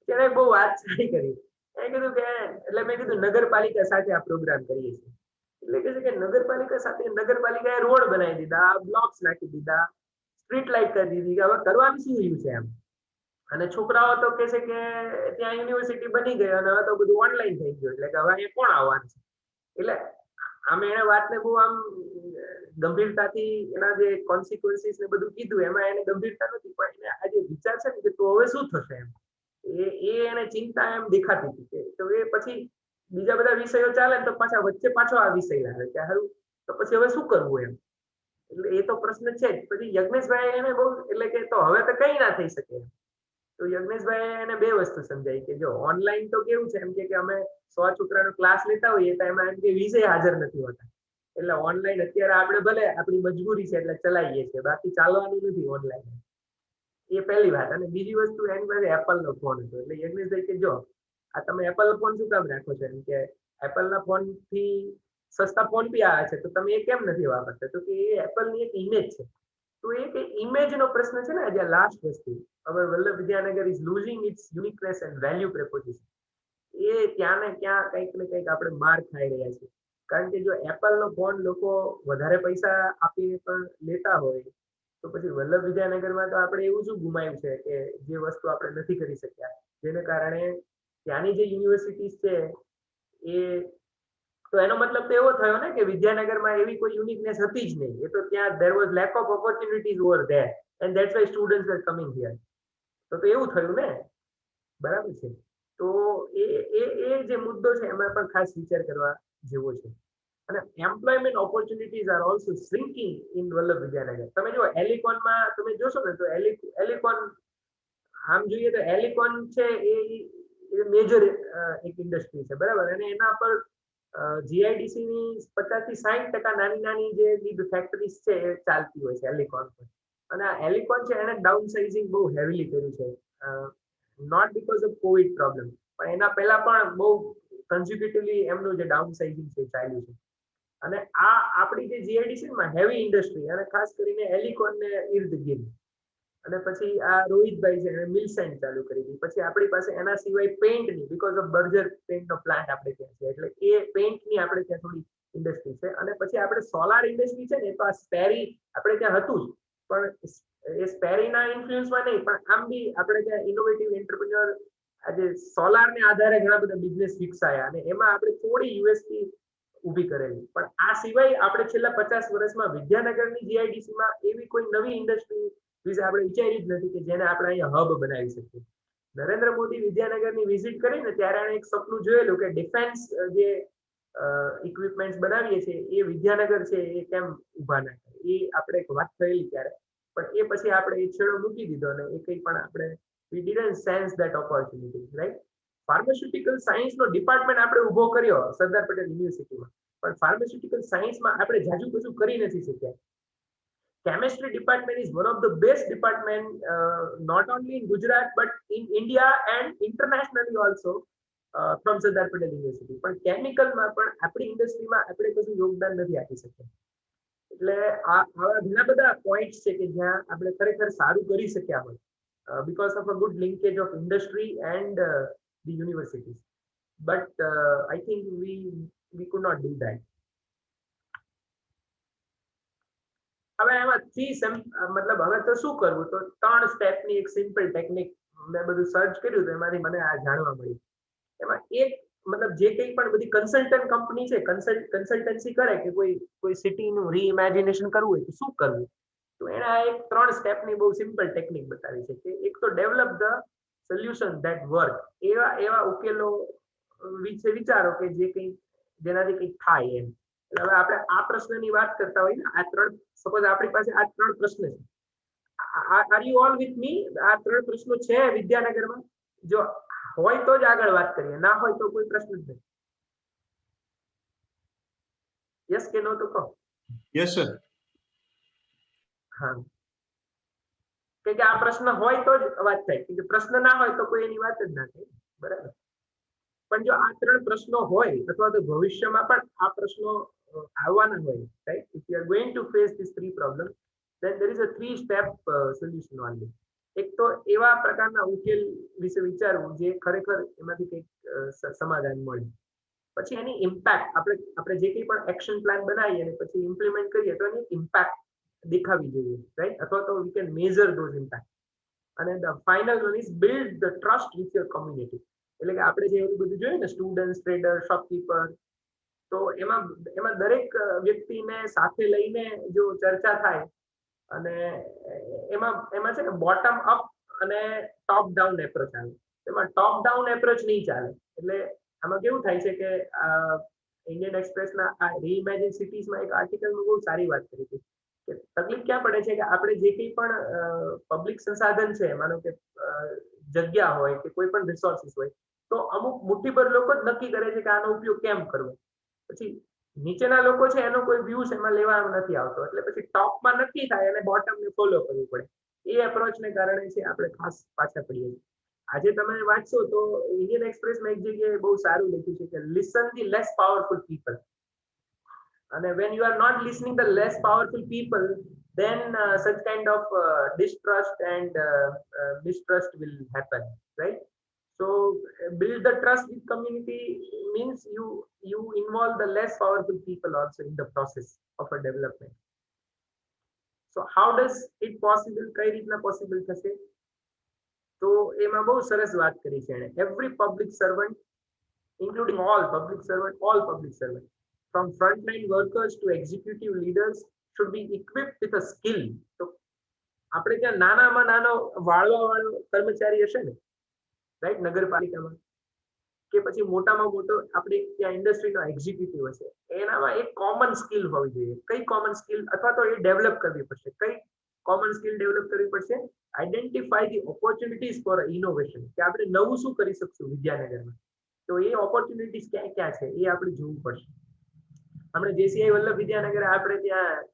એને બહુ વાત સારી કરી. એને કીધું કે, એટલે મેં કીધું નગરપાલિકા સાથે આ પ્રોગ્રામ કરીએ છીએ. એટલે કે છે કે નગરપાલિકા સાથે નગરપાલિકાએ રોડ બનાવી દીધા, બ્લોક્સ નાખી દીધા, સ્ટ્રીટ લાઇટ કરી દીધી, હવે કરવાનું શું રહ્યું છે એમ. અને છોકરાઓ તો કે છે કે ત્યાં યુનિવર્સિટી બની ગઈ અને હવે તો બધું ઓનલાઈન થઈ ગયું, એટલે કે હવે અહીંયા કોણ આવવાનું છે. એટલે અમે એને વાતને બહુ આમ ગંભીરતાથી એના જે કોન્સિક્વન્સીસ ને બધું કીધું એમાં એને ગંભીરતા નથી, પણ એને આ જે વિચાર છે ને કે તો હવે શું થશે એમ, એને ચિંતા એમ દેખાતી હતી. તો એ પછી બીજા બધા વિષયો ચાલે ને તો પાછા વચ્ચે પાછો આ વિષય લાવે કે હારું તો પછી હવે શું કરવું એમ. એટલે એ તો પ્રશ્ન છે જ. પછી યજ્ઞેશભાઈ એને બહુ, એટલે કે તો હવે તો કઈ ના થઈ શકે. તો યજ્ઞેશભાઈ એને 2 વસ્તુ સમજાય કે જો ઓનલાઈન તો કેવું છે એમ કે અમે 100 છોકરાનો ક્લાસ લેતા હોઈએ તો એમાં એમ કે 20 હાજર નથી હોતા, એટલે ઓનલાઈન અત્યારે આપણે ભલે આપણી મજબૂરી છે એટલે ચલાવીએ છીએ, બાકી ચાલવાનું નથી ઓનલાઈન. એ પહેલી વાત. અને બીજી વસ્તુ એની પાસે એપલનો ફોન હતો, એટલે યજ્ઞેશભાઈ કે જો આ તમે એપલ ફોન શું કામ રાખો છો, એમ કે એપલના ફોન થી સસ્તા ફોન બી આવે છે તો તમે એ કેમ નથી વાપરતા. તો કે એ એપલની એક ઇમેજ છે. તો એ ઇમેજનો પ્રશ્ન છે ને. આજે લાસ્ટ વસ્તુ, our Vallabh Vidyanagar is losing its uniqueness and value proposition. એ ત્યાં ને ક્યાં કંઈક ને કંઈક આપણે માર ખાઈ રહ્યા છીએ. કારણ કે જો એપલનો ફોન લોકો વધારે પૈસા આપીને પણ લેતા હોય તો પછી વલ્લભ વિદ્યાનગરમાં તો આપણે એવું શું ગુમાવ્યું છે કે જે વસ્તુ આપણે નથી કરી શક્યા, જેને કારણે ત્યાંની જે યુનિવર્સિટીઝ છે એ તો એનો મતલબ તો એવો થયો ને કે વિદ્યાનગરમાં એવી કોઈ યુનિકનેસ હતી જ નહીં. એ તો ત્યાં there was lack of opportunities over there and that's why students were coming here. તો એવું થયું ને, બરાબર છે. તો એ જે મુદ્દો છે એમાં પણ ખાસ વિચાર કરવા જેવો છે. અને employment opportunities are also shrinking in Vallabh Vidyanagar. તમે જો એલિકોનમાં તમે જોશો ને તો એલિકોન આમ જોઈએ તો એલિકોન છે એ મેજર એક ઇન્ડસ્ટ્રી છે, બરાબર. અને એના પર જીઆઈડીસી ની 50 થી 60% નાની જે બિગ ફેક્ટરીઝ છે એ ચાલતી હોય છે એલિકોન પર. અને આ એલિકોન છે એને ડાઉન સાઇઝિંગ બહુ હેવીલી કર્યું છે, not because of COVID problem, પણ એના પહેલા પણ બહુ કન્ઝિક્યુટિવલી એમનું જે ડાઉન સાઇઝિંગ છે ચાલ્યું છે. અને આ આપણી જે જીઆઈડીસી માં હેવી ઇન્ડસ્ટ્રી અને ખાસ કરીને એલિકોન ને ઇર્દ ગિર્દ, અને પછી આ રોહિતભાઈ છે એને મિલસેન્ટ ચાલુ કરી દીધી. પછી આપણી પાસે એના સિવાય પેઇન્ટની, બીકોઝ ઓફ બર્જર પેઇન્ટનો પ્લાન્ટ આપણે ત્યાં છે એટલે એ પેઇન્ટની આપણે ત્યાં થોડી ઇન્ડસ્ટ્રી છે. અને પછી આપણે સોલાર ઇન્ડસ્ટ્રી છે ને એ તો આ સ્પેરી આપણે ત્યાં હતું જ, પણ એ સ્પેરીના ઇન્ફ્લુઅન્સમાં નહીં, પણ આમ બી આપણે ત્યાં ઇનોવેટિવ એન્ટરપ્રિન્યોર આજે સોલારને આધારે ઘણા બધા બિઝનેસ વિકસાયા અને એમાં આપણે થોડી યુએસપી ઊભી કરેલી. પણ આ સિવાય આપણે છેલ્લા 50 વર્ષમાં વિદ્યાનગરની જીઆઈડીસીમાં એવી કોઈ નવી ઇન્ડસ્ટ્રી વિશે આપણે વિચાર્યું જ નથી કે જેને આપણે અહીંયા હબ બનાવી શકીએ. નરેન્દ્ર મોદી વિદ્યાનગરની વિઝિટ કરીને ત્યારે એણે એક સપનું જોયેલું કે ડિફેન્સ જે ઇક્વિપમેન્ટ્સ બનાવીએ છીએ એ વિદ્યાનગર છે એ કેમ ઊભા ના કરે. એ આપણે એક વાત થયેલી ત્યારે, પણ એ પછી આપણે એ છેડો મૂકી દીધો અને એ કંઈ પણ આપણે we didn't sense that opportunity, right? Pharmaceutical સાયન્સનો ડિપાર્ટમેન્ટ આપણે ઊભો કર્યો સરદાર પટેલ યુનિવર્સિટીમાં, પણ ફાર્માસ્યુટિકલ સાયન્સમાં આપણે જાજુ કશું કરી નથી શક્યા. Chemistry department is one of the best department, not only in Gujarat but in India and internationally also from Sardar Patel University. પણ કેમિકલમાં પણ આપણી ઇન્ડસ્ટ્રીમાં આપણે કશું યોગદાન નથી આપી શકતા. એટલે આવા ઘણા બધા પોઈન્ટ્સ છે કે જ્યાં આપણે ખરેખર સારું કરી શક્યા હોય because of a good linkage of industry and the universities. But I think we could not do that. હવે એમાં મતલબ હવે તો શું કરવું, તો 3 સ્ટેપની એક સિમ્પલ ટેકનિક મેં બધું સર્ચ કર્યું તો એમાંથી મને આ જાણવા મળ્યું. એમાં એક મતલબ જે કંઈ પણ બધી કન્સલ્ટન્ટ કંપની છે, કન્સલ્ટન્સી કરે કે કોઈ સિટીનું રીઇમેજિનેશન કરવું હોય તો શું કરવું, તો એણે આ એક 3 સ્ટેપની બહુ સિમ્પલ ટેકનિક બતાવી છે કે એક તો develop the solution that work. એવા ઉકેલો વિશે વિચારો કે જેનાથી કંઈક થાય એમ. એટલે હવે આપણે આ પ્રશ્નની વાત કરતા હોય ને, આ 3 સપોઝ આપણી પાસે આ 3 પ્રશ્ન છે. Are you all with me? આ 3 પ્રશ્નો છે વિદ્યાનગરમાં? જો હોય તો જ આગળ વાત કરીએ, ના હોય તો કોઈ પ્રશ્ન જ નહીં. યસ કે નો તો કહો. Yes sir. હા, કે આ પ્રશ્ન હોય તો જ વાત થાય, કે પ્રશ્ન ના હોય તો કોઈ એની વાત જ ના થાય, બરાબર. પણ જો આ 3 પ્રશ્નો હોય અથવા તો ભવિષ્યમાં પણ આ પ્રશ્નો આવવાના હોય, right? If you are going to face these 3 problems, then there is a 3-step solution only. એક તો એવા પ્રકારના ઉકેલ વિશે વિચારવું જે ખરેખર એમાંથી કંઈક સમાધાન મળે. પછી એની ઇમ્પેક્ટ આપણે જે કંઈ પણ એક્શન પ્લાન બનાવીએ અને પછી ઇમ્પ્લિમેન્ટ કરીએ તો એની ઇમ્પેક્ટ દેખાવી જોઈએ, રાઈટ? અથવા તો we can measure those impact. અને the final one is build the trust with your community. એટલે કે આપણે જે એવું બધું જોઈએ ને, સ્ટુડન્ટ, ટ્રેડર, શોપકીપર, તો એમાં દરેક વ્યક્તિને સાથે લઈને જો ચર્ચા થાય અને એમાં છે ને બોટમ અપ અને ટોપ ડાઉન એપ્રોચ આવે. એમાં ટોપ ડાઉન એપ્રોચ નહીં ચાલે. એટલે આમાં કેવું થાય છે કે ઇન્ડિયન એક્સપ્રેસના આ રીઇમેજિન સિટીઝમાં એક આર્ટિકલમાં બહુ સારી વાત કરી હતી કે તકલીફ ક્યાં પડે છે કે આપણે જે કંઈ પણ પબ્લિક સંસાધન છે, માનો કે જગ્યા હોય કે કોઈ પણ રિસોર્સિસ હોય, તો અમુક મુઠ્ઠીભર લોકો જ નક્કી કરે છે કે આનો ઉપયોગ કેમ કરવો. પછી નીચેના લોકો છે એનો કોઈ વ્યૂઝ એમાં લેવાનો નથી આવતો, એટલે પછી ટોપમાં નક્કી થાય અને બોટમને ફોલો કરવું પડે. એ એપ્રોચને કારણે છે આપણે ખાસ પાછા પડીએ છીએ. આજે તમે વાંચશો તો ઇન્ડિયન એક્સપ્રેસમાં એક જગ્યાએ બહુ સારું લખ્યું છે કે listen the less powerful people. અને when you are not listening the less powerful people, then such kind of distrust and mistrust will happen, right? So build the trust with community means you involve the less powerful people also in the process of a development. So how does it possible? કઈ રીતના possible થશે? તો એમાં બહુ સરસ વાત કરી છે એણે. Every public servant including all public servant from frontline workers to executive leaders should be equipped with a skill. તો આપણે ત્યાં નાનામાં નાનો વાળવા વાળો કર્મચારી હશે ને, રાઈટ, નગરપાલિકામાં, કે પછી મોટામાં મોટો આપણે ત્યાં ઇન્ડસ્ટ્રીનો એક્ઝિક્યુટિવ હશે, એનામાં એક કોમન સ્કિલ હોવી જોઈએ. કઈ કોમન સ્કિલ, અથવા તો એ ડેવલપ કરવી પડશે. કઈ કોમન સ્કિલ ડેવલપ કરવી પડશે? Identify the opportunities four innovation, કે આપણે નવું શું કરી શકશું વિદ્યાનગરમાં. તો એ ઓપોર્ચ્યુનિટીઝ ક્યાં ક્યાં છે એ આપણે જોવું પડશે. આપણે જેસીઆઈ વલ્લભ વિદ્યાનગર આપણે ત્યાં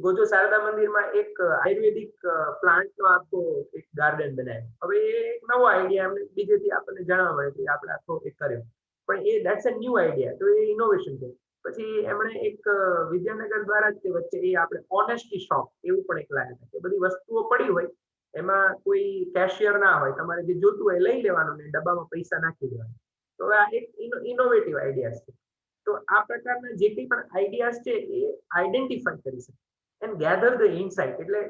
ગોજો શારદા મંદિરમાં એક આયુર્વેદિક પ્લાન્ટનો આખો એક ગાર્ડન બનાવ્યો. હવે એ એક નવો આઈડિયા અમને બીજેથી આપણને જાણવા મળે કે આપણે આખો એક કર્યો, પણ એ ધેટ્સ અ ન્યૂ આઈડિયા, તો એ ઇનોવેશન છે. પછી એમણે એક વિદ્યાનગર દ્વારા જ વચ્ચે એ આપણે ઓનેસ્ટી શોપ એવું પણ એક લાવ્યા હતા, કે બધી વસ્તુઓ પડી હોય એમાં કોઈ કેશિયર ના હોય, તમારે જે જોતું હોય લઈ લેવાનું ને ડબ્બામાં પૈસા નાખી દેવાનું. તો આ એક ઇનોવેટિવ આઈડિયાઝ છે. તો આ પ્રકારના જે કંઈ પણ આઈડિયાઝ છે એ આઈડેન્ટિફાઈ કરી શકે એન્ડ ગેધર ધ ઇનસાઇટ. એટલે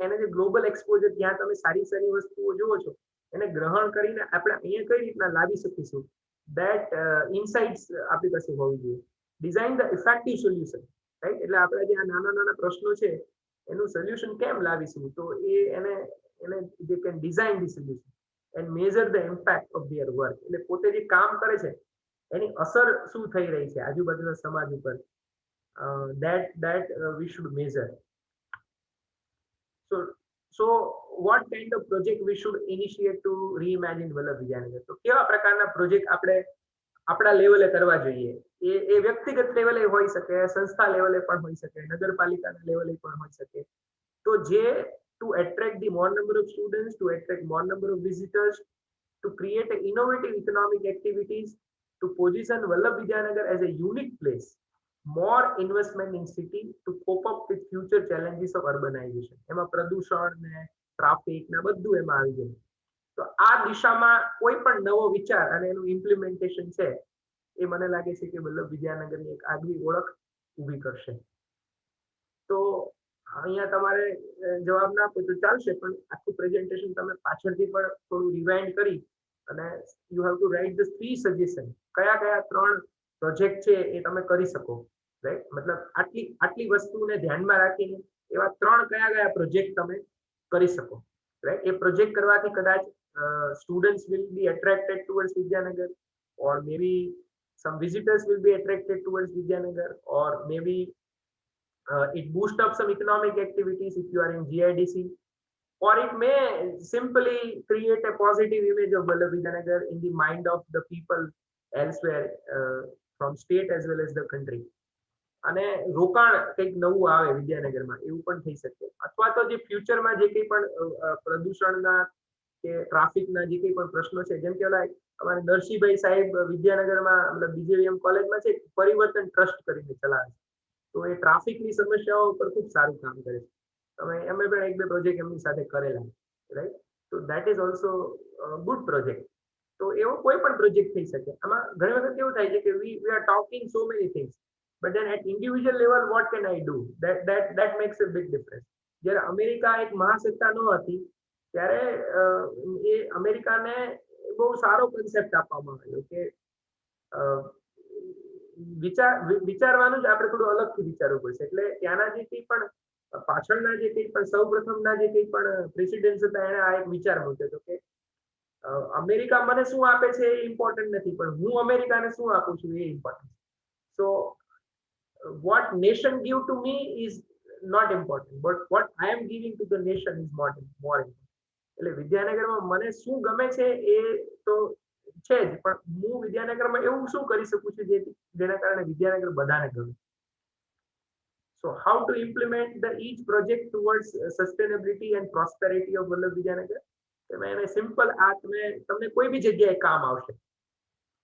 એને જે ગ્લોબલ એક્સપોઝર, જ્યાં તમે સારી સારી વસ્તુઓ જુઓ છો એને ગ્રહણ કરીને આપણે અહીંયા કઈ રીતના લાવી શકીશું, દેટ ઇનસાઇટ્સ આપણી પાસે હોવી જોઈએ. Design the effective solution, right. એટલે આપણે જે આ નાના નાના પ્રશ્નો છે એનું સોલ્યુશન કેમ લાવીશું, તો એને they can design the solution and measure the impact of their work. એટલે પોતે જે કામ કરે છે એની અસર શું થઈ રહી છે આજુબાજુના સમાજ ઉપર, that we should measure. So what kind of project we should initiate to reimagine Vallabh Vidyanagar? તો કેવા પ્રકારના પ્રોજેક્ટ આપણે આપણા લેવલે કરવા જોઈએ? એ વ્યક્તિગત લેવલે હોઈ શકે, સંસ્થા લેવલે પણ હોઈ શકે, નગરપાલિકાના લેવલે પણ હોઈ શકે. તો જે to attract the more number of students, to attract more number of visitors, to create an innovative economic activities, to position Vallabh Vidyanagar as a unique place, more investment in city to cope up with future challenges of urbanization. એમાં પ્રદૂષણ ને traffic ને બધું એમાં આવી જાય. તો આ દિશામાં કોઈ પણ નવો વિચાર અને એનું ઇમ્પ્લિમેન્ટેશન છે એ મને લાગે છે કે વલ્લભ વિદ્યાનગરની એક આગવી ઓળખ ઊભી કરશે. તો અહીંયા તમારે જવાબ ના આપો તો ચાલશે, પણ આખું પ્રેઝન્ટેશન તમે પાછળથી પણ થોડું રિવાઇન્ડ કરી અને you have to write the 3 suggestion. કયા કયા 3 પ્રોજેક્ટ છે એ તમે કરી શકો, રાઈટ. મતલબ આટલી વસ્તુને ધ્યાનમાં રાખીને એવા 3 કયા કયા પ્રોજેક્ટ તમે કરી શકો, રાઈટ. એ પ્રોજેક્ટ કરવાથી કદાચ students will be attracted towards Vidyanagar, or maybe some visitors will be attracted towards Vidyanagar, or maybe it boosts up some economic activities if you are in GIDC, or it may simply create a positive image of Vallabh Vidyanagar in the mind of the people elsewhere, from state as well as the country. અને રોકાણ કંઈક નવું આવે વિદ્યાનગરમાં એવું પણ થઈ શકે. અથવા તો જે ફ્યુચરમાં જે કંઈ પણ પ્રદૂષણના કે ટ્રાફિકના જે કંઈ પણ પ્રશ્નો છે, જેમ કે અમારે નરસિંહભાઈ સાહેબ વિદ્યાનગરમાં મતલબ BJVM કોલેજમાં છે, પરિવર્તન ટ્રસ્ટ કરીને ચલાવે છે. તો એ ટ્રાફિકની સમસ્યાઓ પર ખૂબ સારું કામ કરે છે. અમે પણ 1-2 પ્રોજેક્ટ એમની સાથે કરેલા, રાઈટ. તો that is also good project. તો એવો કોઈ પણ પ્રોજેક્ટ થઈ શકે. આમાં ઘણી વખત કેવું થાય છે કે we are talking so many things, but then at individual level what can I do, that makes a big difference. જ્યારે અમેરિકા એક મહાસત્તા ન હતી ત્યારે એ અમેરિકાને બહુ સારો કન્સેપ્ટ આપવામાં આવ્યો કે વિચારવાનું જ આપણે થોડું અલગથી વિચારવું પડશે. એટલે ત્યાંના જે કંઈ પણ પાછળના જે કંઈ પણ સૌપ્રથમના જે કંઈ પણ પ્રેસિડેન્ટ્સ હતા એણે આ એક વિચાર મૂક્યો હતો કે અમેરિકા મને શું આપે છે એ ઇમ્પોર્ટન્ટ નથી, પણ હું અમેરિકાને શું આપું છું એ important. So what nation give to me is not important, but what I am giving to the nation is more important. એટલે વિદ્યાનગરમાં મને શું ગમે છે એ તો છે જ, પણ હું વિદ્યાનગરમાં એવું શું કરી શકું છું જેના કારણે વિદ્યાનગર બધાને ગમે. So how to implement the each project towards sustainability and prosperity of Vallabh Vidyanagar? તમે એને સિમ્પલ આ તમને કોઈ બી જગ્યાએ કામ આવશે,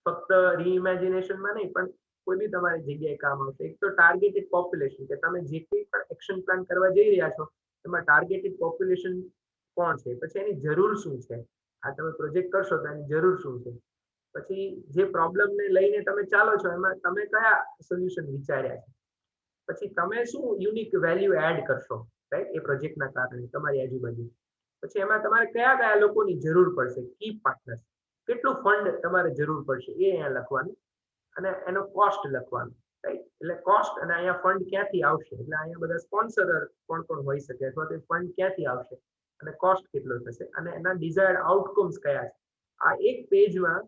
ફક્ત રીઇમેજિનેશનમાં નહીં પણ કોઈ બી તમારી જગ્યાએ કામ આવશે. એક તો ટાર્ગેટેડ પોપ્યુલેશન, કે તમે જે કંઈ પણ એક્શન પ્લાન કરવા જઈ રહ્યા છો એમાં ટાર્ગેટેડ પોપ્યુલેશન કોણ છે, પછી એની જરૂર શું છે, આ તમે પ્રોજેક્ટ કરશો તો એની જરૂર શું છે, પછી જે પ્રોબ્લેમને લઈને તમે ચાલો છો એમાં તમે કયા સોલ્યુશન વિચાર્યા છે, પછી તમે શું યુનિક વેલ્યુ એડ કરશો, રાઈટ, એ પ્રોજેક્ટના કારણે તમારી આજુબાજુ. પછી એમાં તમારે કયા કયા લોકોની જરૂર પડશે, કી પાર્ટનર્સ, કેટલું ફંડ તમારે જરૂર પડશે એ અહીંયા લખવાનું, અને એનો કોસ્ટ લખવાનો, રાઈટ. એટલે કોસ્ટ અને અહીંયા ફંડ ક્યાંથી આવશે, એટલે અહીંયા બધા સ્પોન્સર કોણ કોણ હોઈ શકે, અથવા તો ફંડ ક્યાંથી આવશે અને કોસ્ટ કેટલો થશે, અને એના ડિઝાયર્ડ આઉટકમ્સ કયા છે. આ એક પેજમાં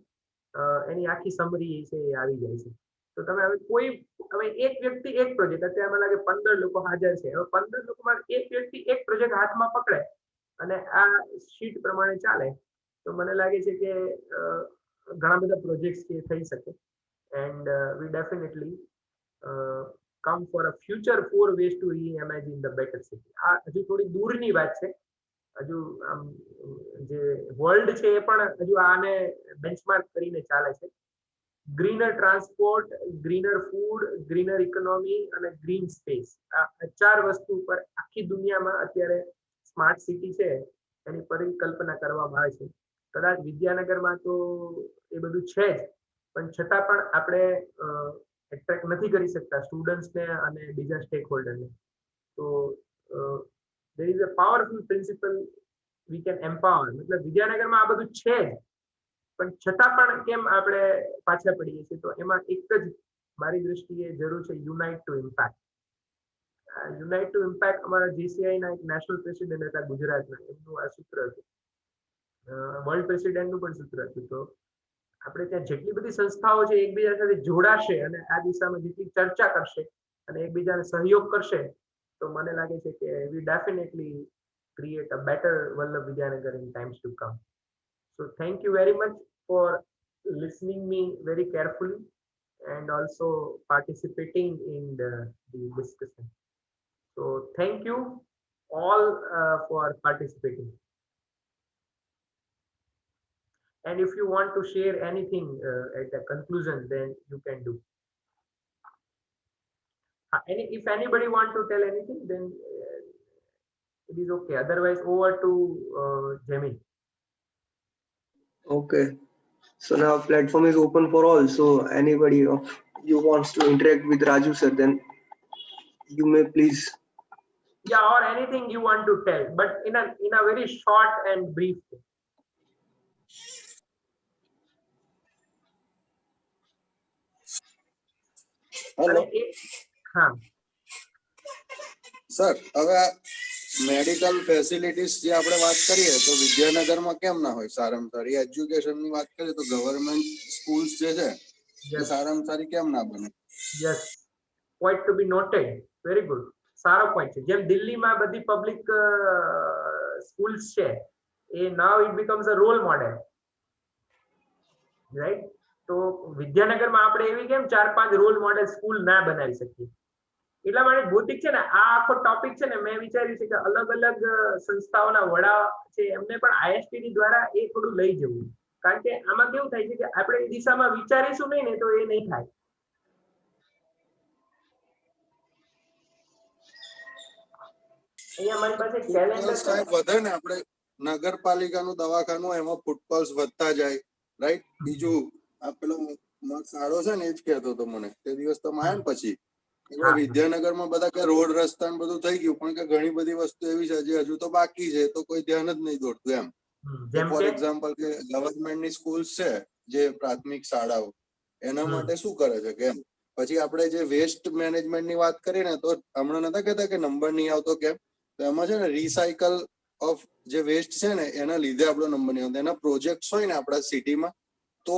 એની આખી સમરી છે એ આવી જાય છે. તો તમે હવે એક વ્યક્તિ એક પ્રોજેક્ટ, અત્યારે મને લાગે 15 લોકો હાજર છે, હવે 15 લોકોમાં એક વ્યક્તિ એક પ્રોજેક્ટ હાથમાં પકડે અને આ શીટ પ્રમાણે ચાલે તો મને લાગે છે કે ઘણા બધા પ્રોજેક્ટ્સ કે થઈ શકે. And we definitely come for a future 4 ways to reimagine the better city. આ હજુ થોડી દૂરની વાત છે, હજુ આમ જે વર્લ્ડ છે એ પણ હજુ આને બેન્ચમાર્ક કરીને ચાલે છે. Greener transport, greener food, greener economy અને ગ્રીન સ્પેસ, આ 4 વસ્તુ પર આખી દુનિયામાં અત્યારે સ્માર્ટ સિટી છે એની પરિકલ્પના કરવામાં આવે છે. કદાચ વિદ્યાનગરમાં તો એ બધું છે જ, પણ છતાં પણ આપણે એટ્રેક્ટ નથી કરી શકતા સ્ટુડન્ટ્સને અને બીજા સ્ટેક હોલ્ડરને. તો there is a powerful principle we can empower. મતલબ વિદ્યાનગરમાં આ બધું છે જ, પણ છતાં પણ કેમ આપણે પાછા પડીએ છીએ, તો એમાં એક જ મારી દ્રષ્ટિએ જરૂર છે, unite to impact. Unite to impact અમારા જીસીઆઈ ના એક નેશનલ પ્રેસિડેન્ટ હતા ગુજરાતના, એમનું આ સૂત્ર હતું, વર્લ્ડ પ્રેસિડેન્ટનું પણ સૂત્ર હતું. તો આપણે ત્યાં જેટલી બધી સંસ્થાઓ છે એકબીજા સાથે જોડાશે અને આ દિશામાં જેટલી ચર્ચા કરશે અને એકબીજાને સહયોગ કરશે, તો મને લાગે છે કે we definitely create a better Vallabh Vidyanagar in times to come. So thank you very much for listening me very carefully and also participating in the discussion. So thank you all for participating. And if you want to share anything at the conclusion, then you can do. If anybody want to tell anything, then it is okay. Otherwise, over to Jamie. Okay. So now platform is open for all. So anybody of you wants to interact with Raju sir, then you may please. Yeah, or anything you want to tell, but in a very short and brief way. Hello હા sir, હવે medical facilities જે આપણે વાત કરીએ તો વિદ્યાનગરમાં કેમ ના હોય સારામાં સારી? એજ્યુકેશનની વાત કરીએ તો ગવર્મેન્ટ સ્કૂલ્સ જે છે એ સારામાં સારી કેમ ના બને? Yes, point to be noted. Very good, સારો પોઈન્ટ છે. જેમ દિલ્હીમાં બધી પબ્લિક સ્કૂલ્સ છે એ now it becomes a role model, right? તો વિદ્યાનગરમાં આપણે એવી કેમ 4-5 રોલ મોડેલ સ્કૂલ ના બનાવી શકીએ? એટલા માટે ભૌતિક છે ને આ આખો ટોપિક છે ને, મેં વિચાર્યું છે કે અલગ અલગ સંસ્થાઓના વડા છે એમને પણ આઈએસપીડી દ્વારા એ થોડું લઈ જવું, કારણ કે આમાં કેવું થાય છે કે આપણે એ દિશામાં વિચારીશું નહીં ને તો એ નહીં થાય. અહીંયા મારી પાસે કેલેન્ડર સાહેબ વધે ને, આપણે નગરપાલિકાનું દવાખાનું એમાં ફૂટફોલ્સ વધતા જાય, રાઈટ? બીજું આ પેલો સારો છે ને એ જ કહેતો હતો મને તે દિવસ તમે આવ્યા ને પછી, વિદ્યાનગરમાં બધા કે રોડ રસ્તા ને બધું થઈ ગયું, પણ કે ઘણી બધી વસ્તુ એવી છે જે હજુ તો બાકી છે, તો કોઈ ધ્યાન જ નહીં દોરતું એમ. ફોર એક્ઝામ્પલ કે ગવર્મેન્ટની સ્કૂલ્સ છે જે પ્રાથમિક શાળાઓ, એના માટે શું કરે છે કે એમ. પછી આપણે જે વેસ્ટ મેનેજમેન્ટની વાત કરીએ ને, તો હમણાં નતા કહેતા કે નંબર નહીં આવતો કેમ? તો એમાં છે ને રિસાયકલ ઓફ જે વેસ્ટ છે ને એના લીધે આપણો નંબર નહીં આવતો. એના પ્રોજેક્ટ્સ હોય ને આપણા સિટીમાં તો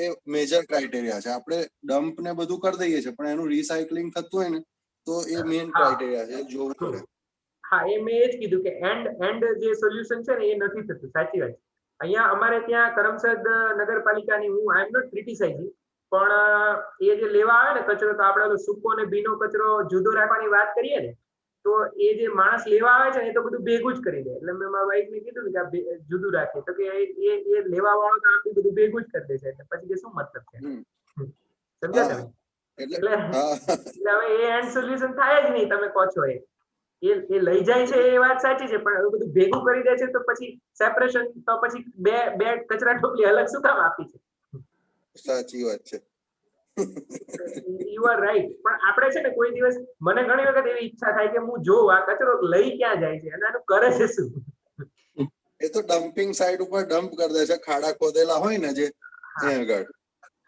એ મેજર ક્રાઇટેરિયા છે. આપણે ડમ્પ ને બધું કરી દઈએ છીએ, પણ એનું રિસાયકલિંગ થતું હોય ને તો એ મેઇન ક્રાઇટેરિયા છે, જોવું પડે. હા, એ મેં એ જ કીધું કે એન્ડ જે સોલ્યુશન છે ને એ નથી થતું. સાચી વાત છે. અહીંયા અમારે ત્યાં કરમસદ નગરપાલિકાની, હું આઈ એમ નોટ ક્રિટિસાઇઝિંગ, પણ એ જે લેવા આવે ને કચરો, તો આપણે સૂકો અને ભીનો કચરો જુદો રાખવાની વાત કરીએ ને, તો એ જે માણસ લેવા આવે છે ને એ તો બધું ભેગું જ કરી દે. એટલે મેં મારા વાઈફ ને કીધું ને કે જુદું રાખીએ, તો કે એ લેવા વાળો તો આમ બધું ભેગું જ કરી દે છે, એટલે પછી કે શું મતલબ છે? સમજ્યા તમે? એટલે હવે એ એન્ડ સોલ્યુશન થાય જ નહીં. તમે કહો છો એ લઈ જાય છે એ વાત સાચી છે, પણ હવે બધું ભેગું કરી દે છે, તો પછી સેપરેશન, તો પછી બે કચરા ટોપલી અલગ શું કામ આપી છે? સાચી વાત છે. You are right. પણ આપણે છે ને કોઈ દિવસ, મને ઘણી વખત એવી ઈચ્છા થાય કે હું જોઉં આ કચરો લઈ ક્યાં જાય છે અને આનું કરે છે શું. એ તો ડમ્પિંગ સાઇટ ઉપર ડમ્પ કરી દે છે, ખાડા ખોદેલા હોય ને જે ત્યાં આગળ.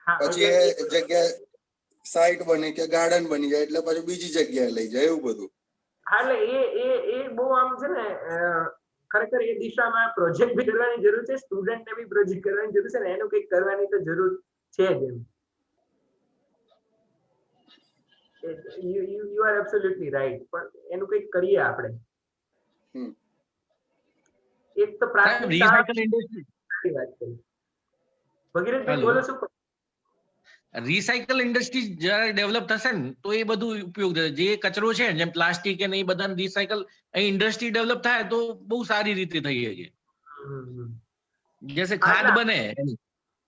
હા, પછી એટલે એ જગ્યાએ સાઇટ બની કે ગાર્ડન બની જાય એટલે પછી બીજી જગ્યાએ લઈ જાય એવું બધું. હા, એટલે એ બહુ આમ છે ને, ખરેખર એ દિશામાં પ્રોજેક્ટ બી કરવાની જરૂર છે, સ્ટુડન્ટને બી પ્રોજેક્ટ કરવાની જરૂર છે ને, એનું કંઈક કરવાની તો જરૂર છે જ એમ. યુ આર એબ્સોલ્યુટલી રાઈટ, પણ એનું કંઈક કરીએ આપણે. હમ. એક તો પ્રાથમિક રિસાયકલ ઇન્ડસ્ટ્રી શાળાની વાત કરી. ભગીરથભાઈ બોલો શું કહો? રિસાયકલ ઇન્ડસ્ટ્રી જ્યારે ડેવલપ થશે ને તો એ બધું ઉપયોગ થશે. જે કચરો છે જેમ પ્લાસ્ટિક અને એ બધા રિસાયકલ અહીં ઇન્ડસ્ટ્રી ડેવલપ થાય તો બહુ સારી રીતે થઈ શકે. જૈસે ખાદ બને.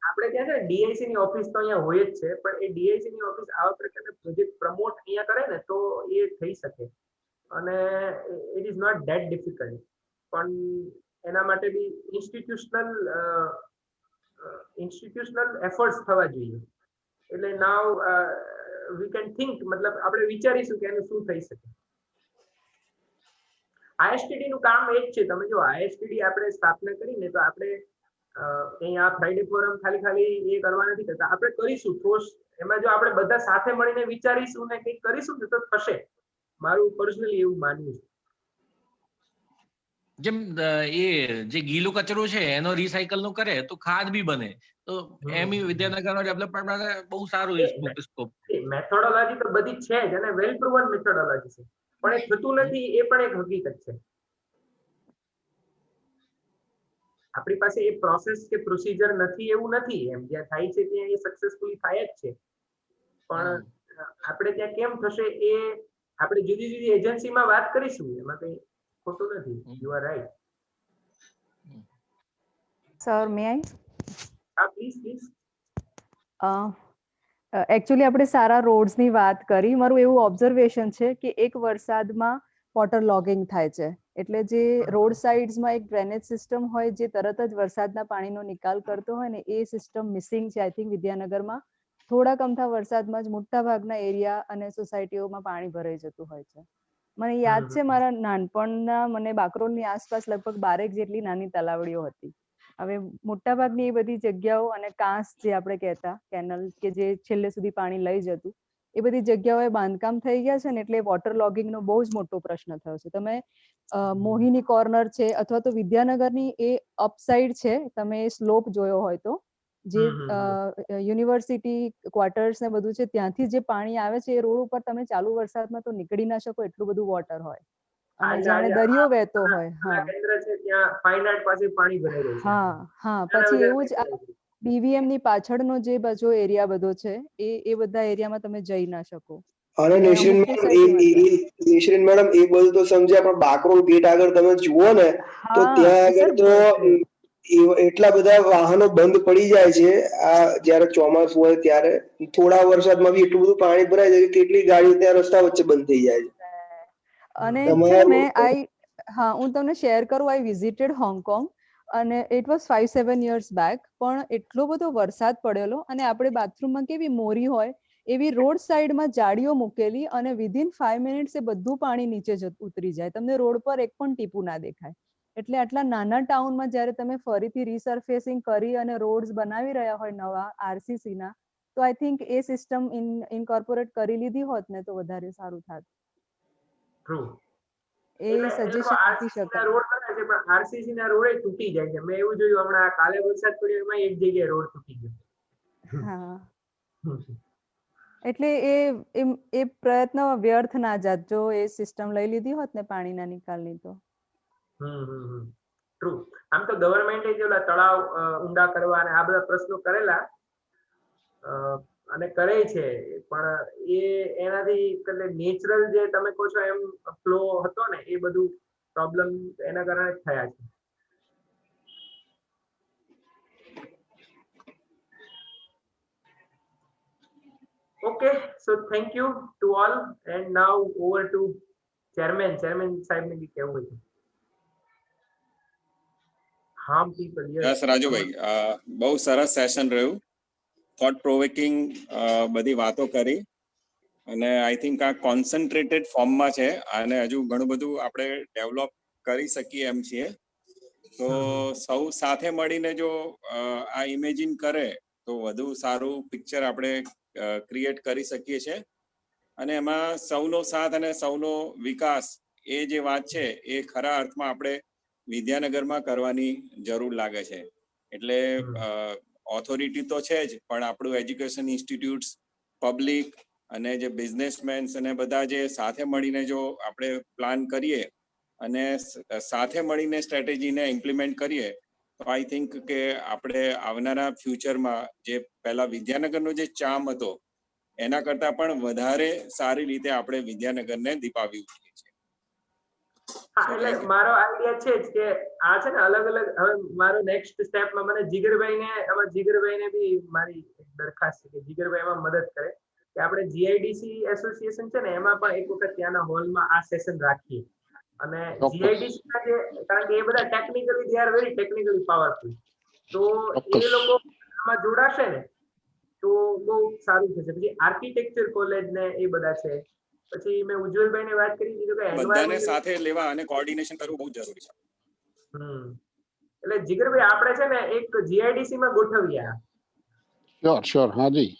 આપણે ત્યાં છે ડીઆઈસી ની ઓફિસ તો અહીંયા હોય જ છે, પણ એ ડીઆઈસી ની ઓફિસ આવા પ્રકારના પ્રોજેક્ટ પ્રમોટ અહીંયા કરે ને તો એ થઈ શકે, અને it is not that difficult. પણ એના માટે બી ઇન્સ્ટિટ્યુશનલ એફર્ટ્સ થવા જોઈએ. એટલે નાવ વી કેન થિંક, મતલબ આપણે વિચારીશું કે એનું શું થઈ શકે. આઈએસટીડી નું કામ એ જ છે. તમે જો આઈએસટીડી આપણે સ્થાપના કરીને તો આપણે અહીંયા ફ્રાઈડે ફોરમ ખાલી એ કરવા નથી કરતા, આપણે કરીશું ઠોસ. એમાં જો આપણે બધા સાથે મળીને વિચારીશું ને કંઈક કરીશું ને તો થશે. મારું પર્સનલી એવું માનવું છે. જેમ એ જે ગીલો કચરો છે એનો રિસાયકલ નો કરે તો ખાદ બી બને. તો એમ વિદ્યાનગરનો ડેવલપમેન્ટ બહુ સારું સ્કોપ. મેથોડોલોજી તો બધી છે જ અને વેલ પ્રુવન મેથોડોલોજી છે, પણ એ થતું નથી એ પણ એક હકીકત છે. આપણી પાસે એ પ્રોસેસ કે પ્રોસિજર નથી એવું નથી, એમ જ્યાં થાય છે ત્યાં એ સક્સેસફુલી થાય જ છે. પણ આપણે ત્યાં કેમ થશે એ આપણે જુદી જુદી એજન્સીમાં વાત કરીશું, એમાં કઈ ખોટું નથી. You are right. સર મે આઈ? હા, પ્લીઝ. એકચ્યુઅલી આપણે સારા રોડ્સની વાત કરી. મારું એવું ઓબ્ઝર્વેશન છે કે એક વરસાદમાં વોટર લોગિંગ થાય છે, એટલે જે રોડ સાઇડ્સમાં એક ડ્રેનેજ સિસ્ટમ હોય જે તરત જ વરસાદના પાણીનો નિકાલ કરતો હોય ને, એ સિસ્ટમ મિસિંગ છે આઈ થિંક વિદ્યાનગરમાં. થોડા કમથા વરસાદમાં જ મોટા ભાગના એરિયા અને સોસાયટીઓમાં પાણી ભરાઈ જતું હોય છે. મને યાદ છે મારા નાનપણના, મને બાકરોલની આસપાસ લગભગ 12 જેટલી નાની તલાવડીઓ હતી. હવે મોટાભાગની એ બધી જગ્યાઓ અને કાંસ જે આપણે કહેતા કેનલ કે જે છેલ્લે સુધી પાણી લઈ જતું, એ બધી જગ્યાઓએ બાંધકામ થઈ ગયા છે ને, એટલે વોટર લોગિંગનો બહુ જ મોટો પ્રશ્ન થયો છે. તમે મોહિની કોર્નર છે અથવા તો વિદ્યાનગરની એ અપસાઇડ છે, તમે સ્લોપ જોયો હોય તો, જે યુનિવર્સિટી ક્વાર્ટર્સ ને બધું છે ત્યાંથી જે પાણી આવે છે એ રોડ ઉપર તમે ચાલુ વરસાદમાં તો નીકળી ના શકો, એટલું બધું વોટર હોય અને જાણે દરિયો વહેતો હોય. હા, કેન્દ્ર છે ત્યાં ફાઇન આર્ટ પાસે પાણી ભરાઈ રહ્યું છે. હા. પછી એવું જ બીવીએમ ની પાછળનો જે બાજુ એરિયા બધો છે એ બધા એરિયામાં તમે જઈ ના શકો. અને નેશરીન મેડમ એ બધું તો સમજ્યા, પણ બાકરોલ ગેટ આગળ તમે જુઓ ને તો ત્યાં આગળ તો એટલા બધા વાહનો બંધ પડી જાય છે. આ જયારે ચોમાસું હોય ત્યારે થોડા વરસાદમાં બી એટલું બધું પાણી ભરાય છે કે કેટલી ગાડીઓ ત્યાં રસ્તા વચ્ચે બંધ થઈ જાય છે. અને હું તમને શેર કરું, આઈ વિઝિટેડ હોંગકોંગ અને ઇટ વોઝ 5-7 years બેક. પણ એટલો બધો વરસાદ પડેલો અને આપણે બાથરૂમમાં કેવી મોરી હોય એવી રોડ સાઈડમાં જાળીઓ મૂકેલી અને વિધિન 5 minutes એ બધું પાણી નીચે ઉતરી જાય, તમને રોડ પર એક પણ ટીપું ના દેખાય. એટલે આટલા નાના ટાઉનમાં જ્યારે તમે ફરીથી રીસર્ફેસિંગ કરી અને રોડ્સ બનાવી રહ્યા હોય નવા આરસીસી ના, તો આઈ થિંક એ સિસ્ટમ ઇનકોર્પોરેટ કરી લીધી હોત ને તો વધારે સારું થાત. ટ્રુ. એ સજેશન આપી શકાય. રોડ બને છે પણ આરસીસી ના રોડ તૂટી જાય છે. મેં એવું જોયું હમણાં કાલે વરસાદ પડ્યો એમાં એક જગ્યાએ રોડ તૂટી ગયો. હા, એટલે એ પ્રયત્ન વ્યર્થ ના જાત જો એ સિસ્ટમ લઈ લીધી હોત ને પાણીના નિકાલની તો. ટ્રુ. આમ તો ગવર્મેન્ટે જે તળાવ ઊંડા કરવા અને આ બધા પ્રશ્નો કરેલા અને કરે છે, પણ એનાથી નેચરલ જે તમે કહો છો એમ ફ્લો હતો ને એ બધું પ્રોબ્લેમ એના કારણે થયા છે. Okay, so thank you to all, and now over to chairman સાહેબ ને બી કહેવું છે. harm people. Yes, રાજુભાઈ, બહુ સરસ સેશન રહ્યું. થોટ પ્રોવોકિંગ બધી વાતો કરી અને આઈ થિંક આ કોન્સન્ટ્રેટેડ ફોર્મમાં છે અને હજુ ઘણું બધું આપણે ડેવલપ કરી શકીએ એમ છીએ. તો સૌ સાથે મળીને જો આ ઇમેજિન કરે તો વધુ સારું પિક્ચર આપણે ક્રિએટ કરી શકીએ છીએ. અને એમાં સૌનો સાથ અને સૌનો વિકાસ એ જે વાત છે એ ખરા અર્થમાં આપણે વિદ્યાનગરમાં કરવાની જરૂર લાગે છે. એટલે ઓથોરિટી તો છે જ, પણ આપણું એજ્યુકેશન ઇન્સ્ટિટ્યૂટ્સ, પબ્લિક અને જે બિઝનેસમેન્સ અને બધા જે સાથે મળીને જો આપણે પ્લાન કરીએ અને સાથે મળીને સ્ટ્રેટેજીને ઇમ્પ્લિમેન્ટ કરીએ તો આઈ થિંક કે આપણે આવનારા ફ્યુચરમાં જે પહેલા વિદ્યાનગરનો જે ચામ હતો એના કરતાં પણ વધારે સારી રીતે આપણે વિદ્યાનગરને દીપાવી ઉઠીએ છીએ. એટલે મારો આઈડિયા છે જ કે આ છે ને અલગ અલગ, હવે મારો નેક્સ્ટ સ્ટેપમાં મને જીગરભાઈને બી મારી દરખાસ્ત છે કે જીગરભાઈ એમાં મદદ કરે કે આપણે જીઆઈડીસી એસોસિએશન છે ને એમાં પણ એક વખત ત્યાંના હોલમાં આ સેશન રાખીએ. અને જીઆઈડીસી ના જે, કારણ કે એ બધા technically they are very technically powerful, તો એ લોકો આમાં જોડાશે ને તો બહુ સારું થશે. પછી આર્કિટેક્ચર કોલેજ ને એ બધા છે. પછી મેં ઉજ્જવલભાઈ ને વાત કરી દીધું કે બધાને સાથે લેવા અને કોઓર્ડિનેશન કરવું બહુ જરૂરી છે. એટલે જીગરભાઈ આપણે છે ને એક જીઆઈડીસી માં ગોઠવીએ. શ્યોર હાજી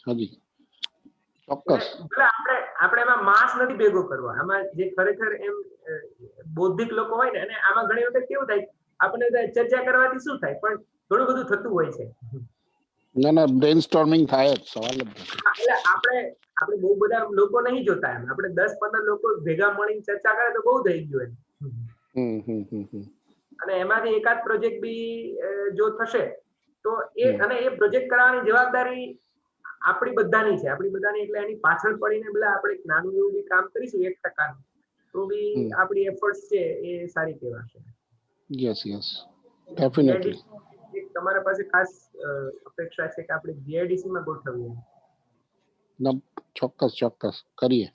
ચોક્કસ. આપણે એમાં માસ નથી ભેગો કરવા, આમાં જે ખરેખર એમ બૌદ્ધિક લોકો હોય ને, અને આમાં ઘણી વખત કેવું થાય આપણે ચર્ચા કરવાથી શું થાય, પણ ઘણું બધું થતું હોય છે. ના બ્રેઇનસ્ટોર્મિંગ થાય જ, સવાલ જ નથી. એટલે આપણે બહુ બધા લોકો નહીં જોતા, એમ આપણે 10-15 લોકો ભેગા મળીને ચર્ચા કરે તો બહુ થઈ ગયું એમ. અને એમાંથી એકાદ પ્રોજેક્ટ બી જો થશે તો એ પ્રોજેક્ટ કરાવવાની જવાબદારી આપણી બધાની છે, એટલે એની પાછળ પડીને પેલા આપણે નાનું એવું બી કામ કરીશું 1% તો બી આપણી એફર્ટ્સ છે એ સારી કહેવાશે. Yes definitely. તમારા પાસે ખાસ અપેક્ષા છે કે આપણે જીઆઈડીસી માં ગોઠવીએ. ચોક્કસ કરીએ.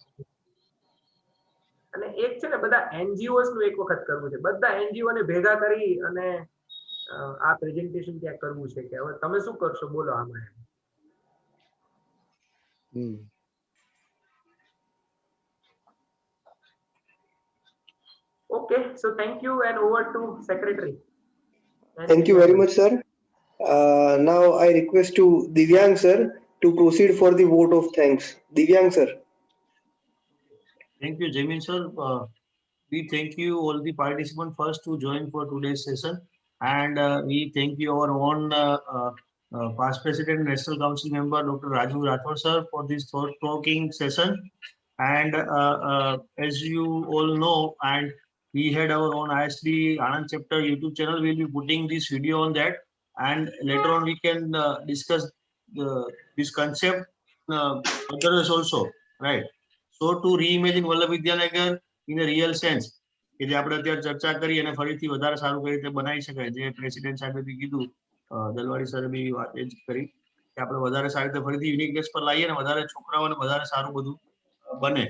અને એક છે ને બધા એનજીઓસ નું એક વખત કરવું છે, બધા એનજીઓ ને ભેગા કરી અને આ પ્રેઝન્ટેશન ત્યાં કરવું છે. કે હવે તમે શું કરશો બોલો આમાં. Okay, so thank you and over to secretary. Thank you very much, sir. Now I request to Divyang sir to proceed for the vote of thanks. Divyang sir. Thank you, Jamin sir. We thank you all the participants first to join for today's session, and we thank you our own past president, National Council member, Dr. Raju Rathod sir, for this thought-provoking session. And as you all know, and we had our own ISD Anand chapter YouTube channel. We'll be putting this video on that, and later on we can discuss this concept others also, right? So to reimagine Vallabh Vidyanagar in a real sense, કે જે આપણે અત્યારે ચર્ચા કરી અને ફરીથી વધારે સારું કઈ રીતે બનાવી શકાય, જે પ્રેસિડેન્ટ સાહેબે બી કીધું, દલવાડી સરે બી વાત એ જ કરી કે આપણે વધારે સારી રીતે ફરીથી યુનિકનેસ પર લાવીએ ને વધારે છોકરાઓને વધારે સારું બધું બને.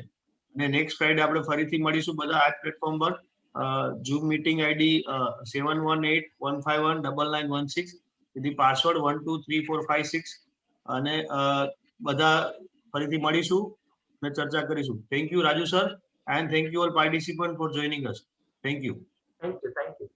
અને નેક્સ્ટ ફ્રાઈડે આપણે ફરીથી મળીશું બધા આ પ્લેટફોર્મ પર. Zoom meeting ID 7118151996 with password 123456, અને બધા ફરીથી મળીશું અને ચર્ચા કરીશું. Thank you Raju sir, and thank you all participants for joining us. Thank you. Thank you.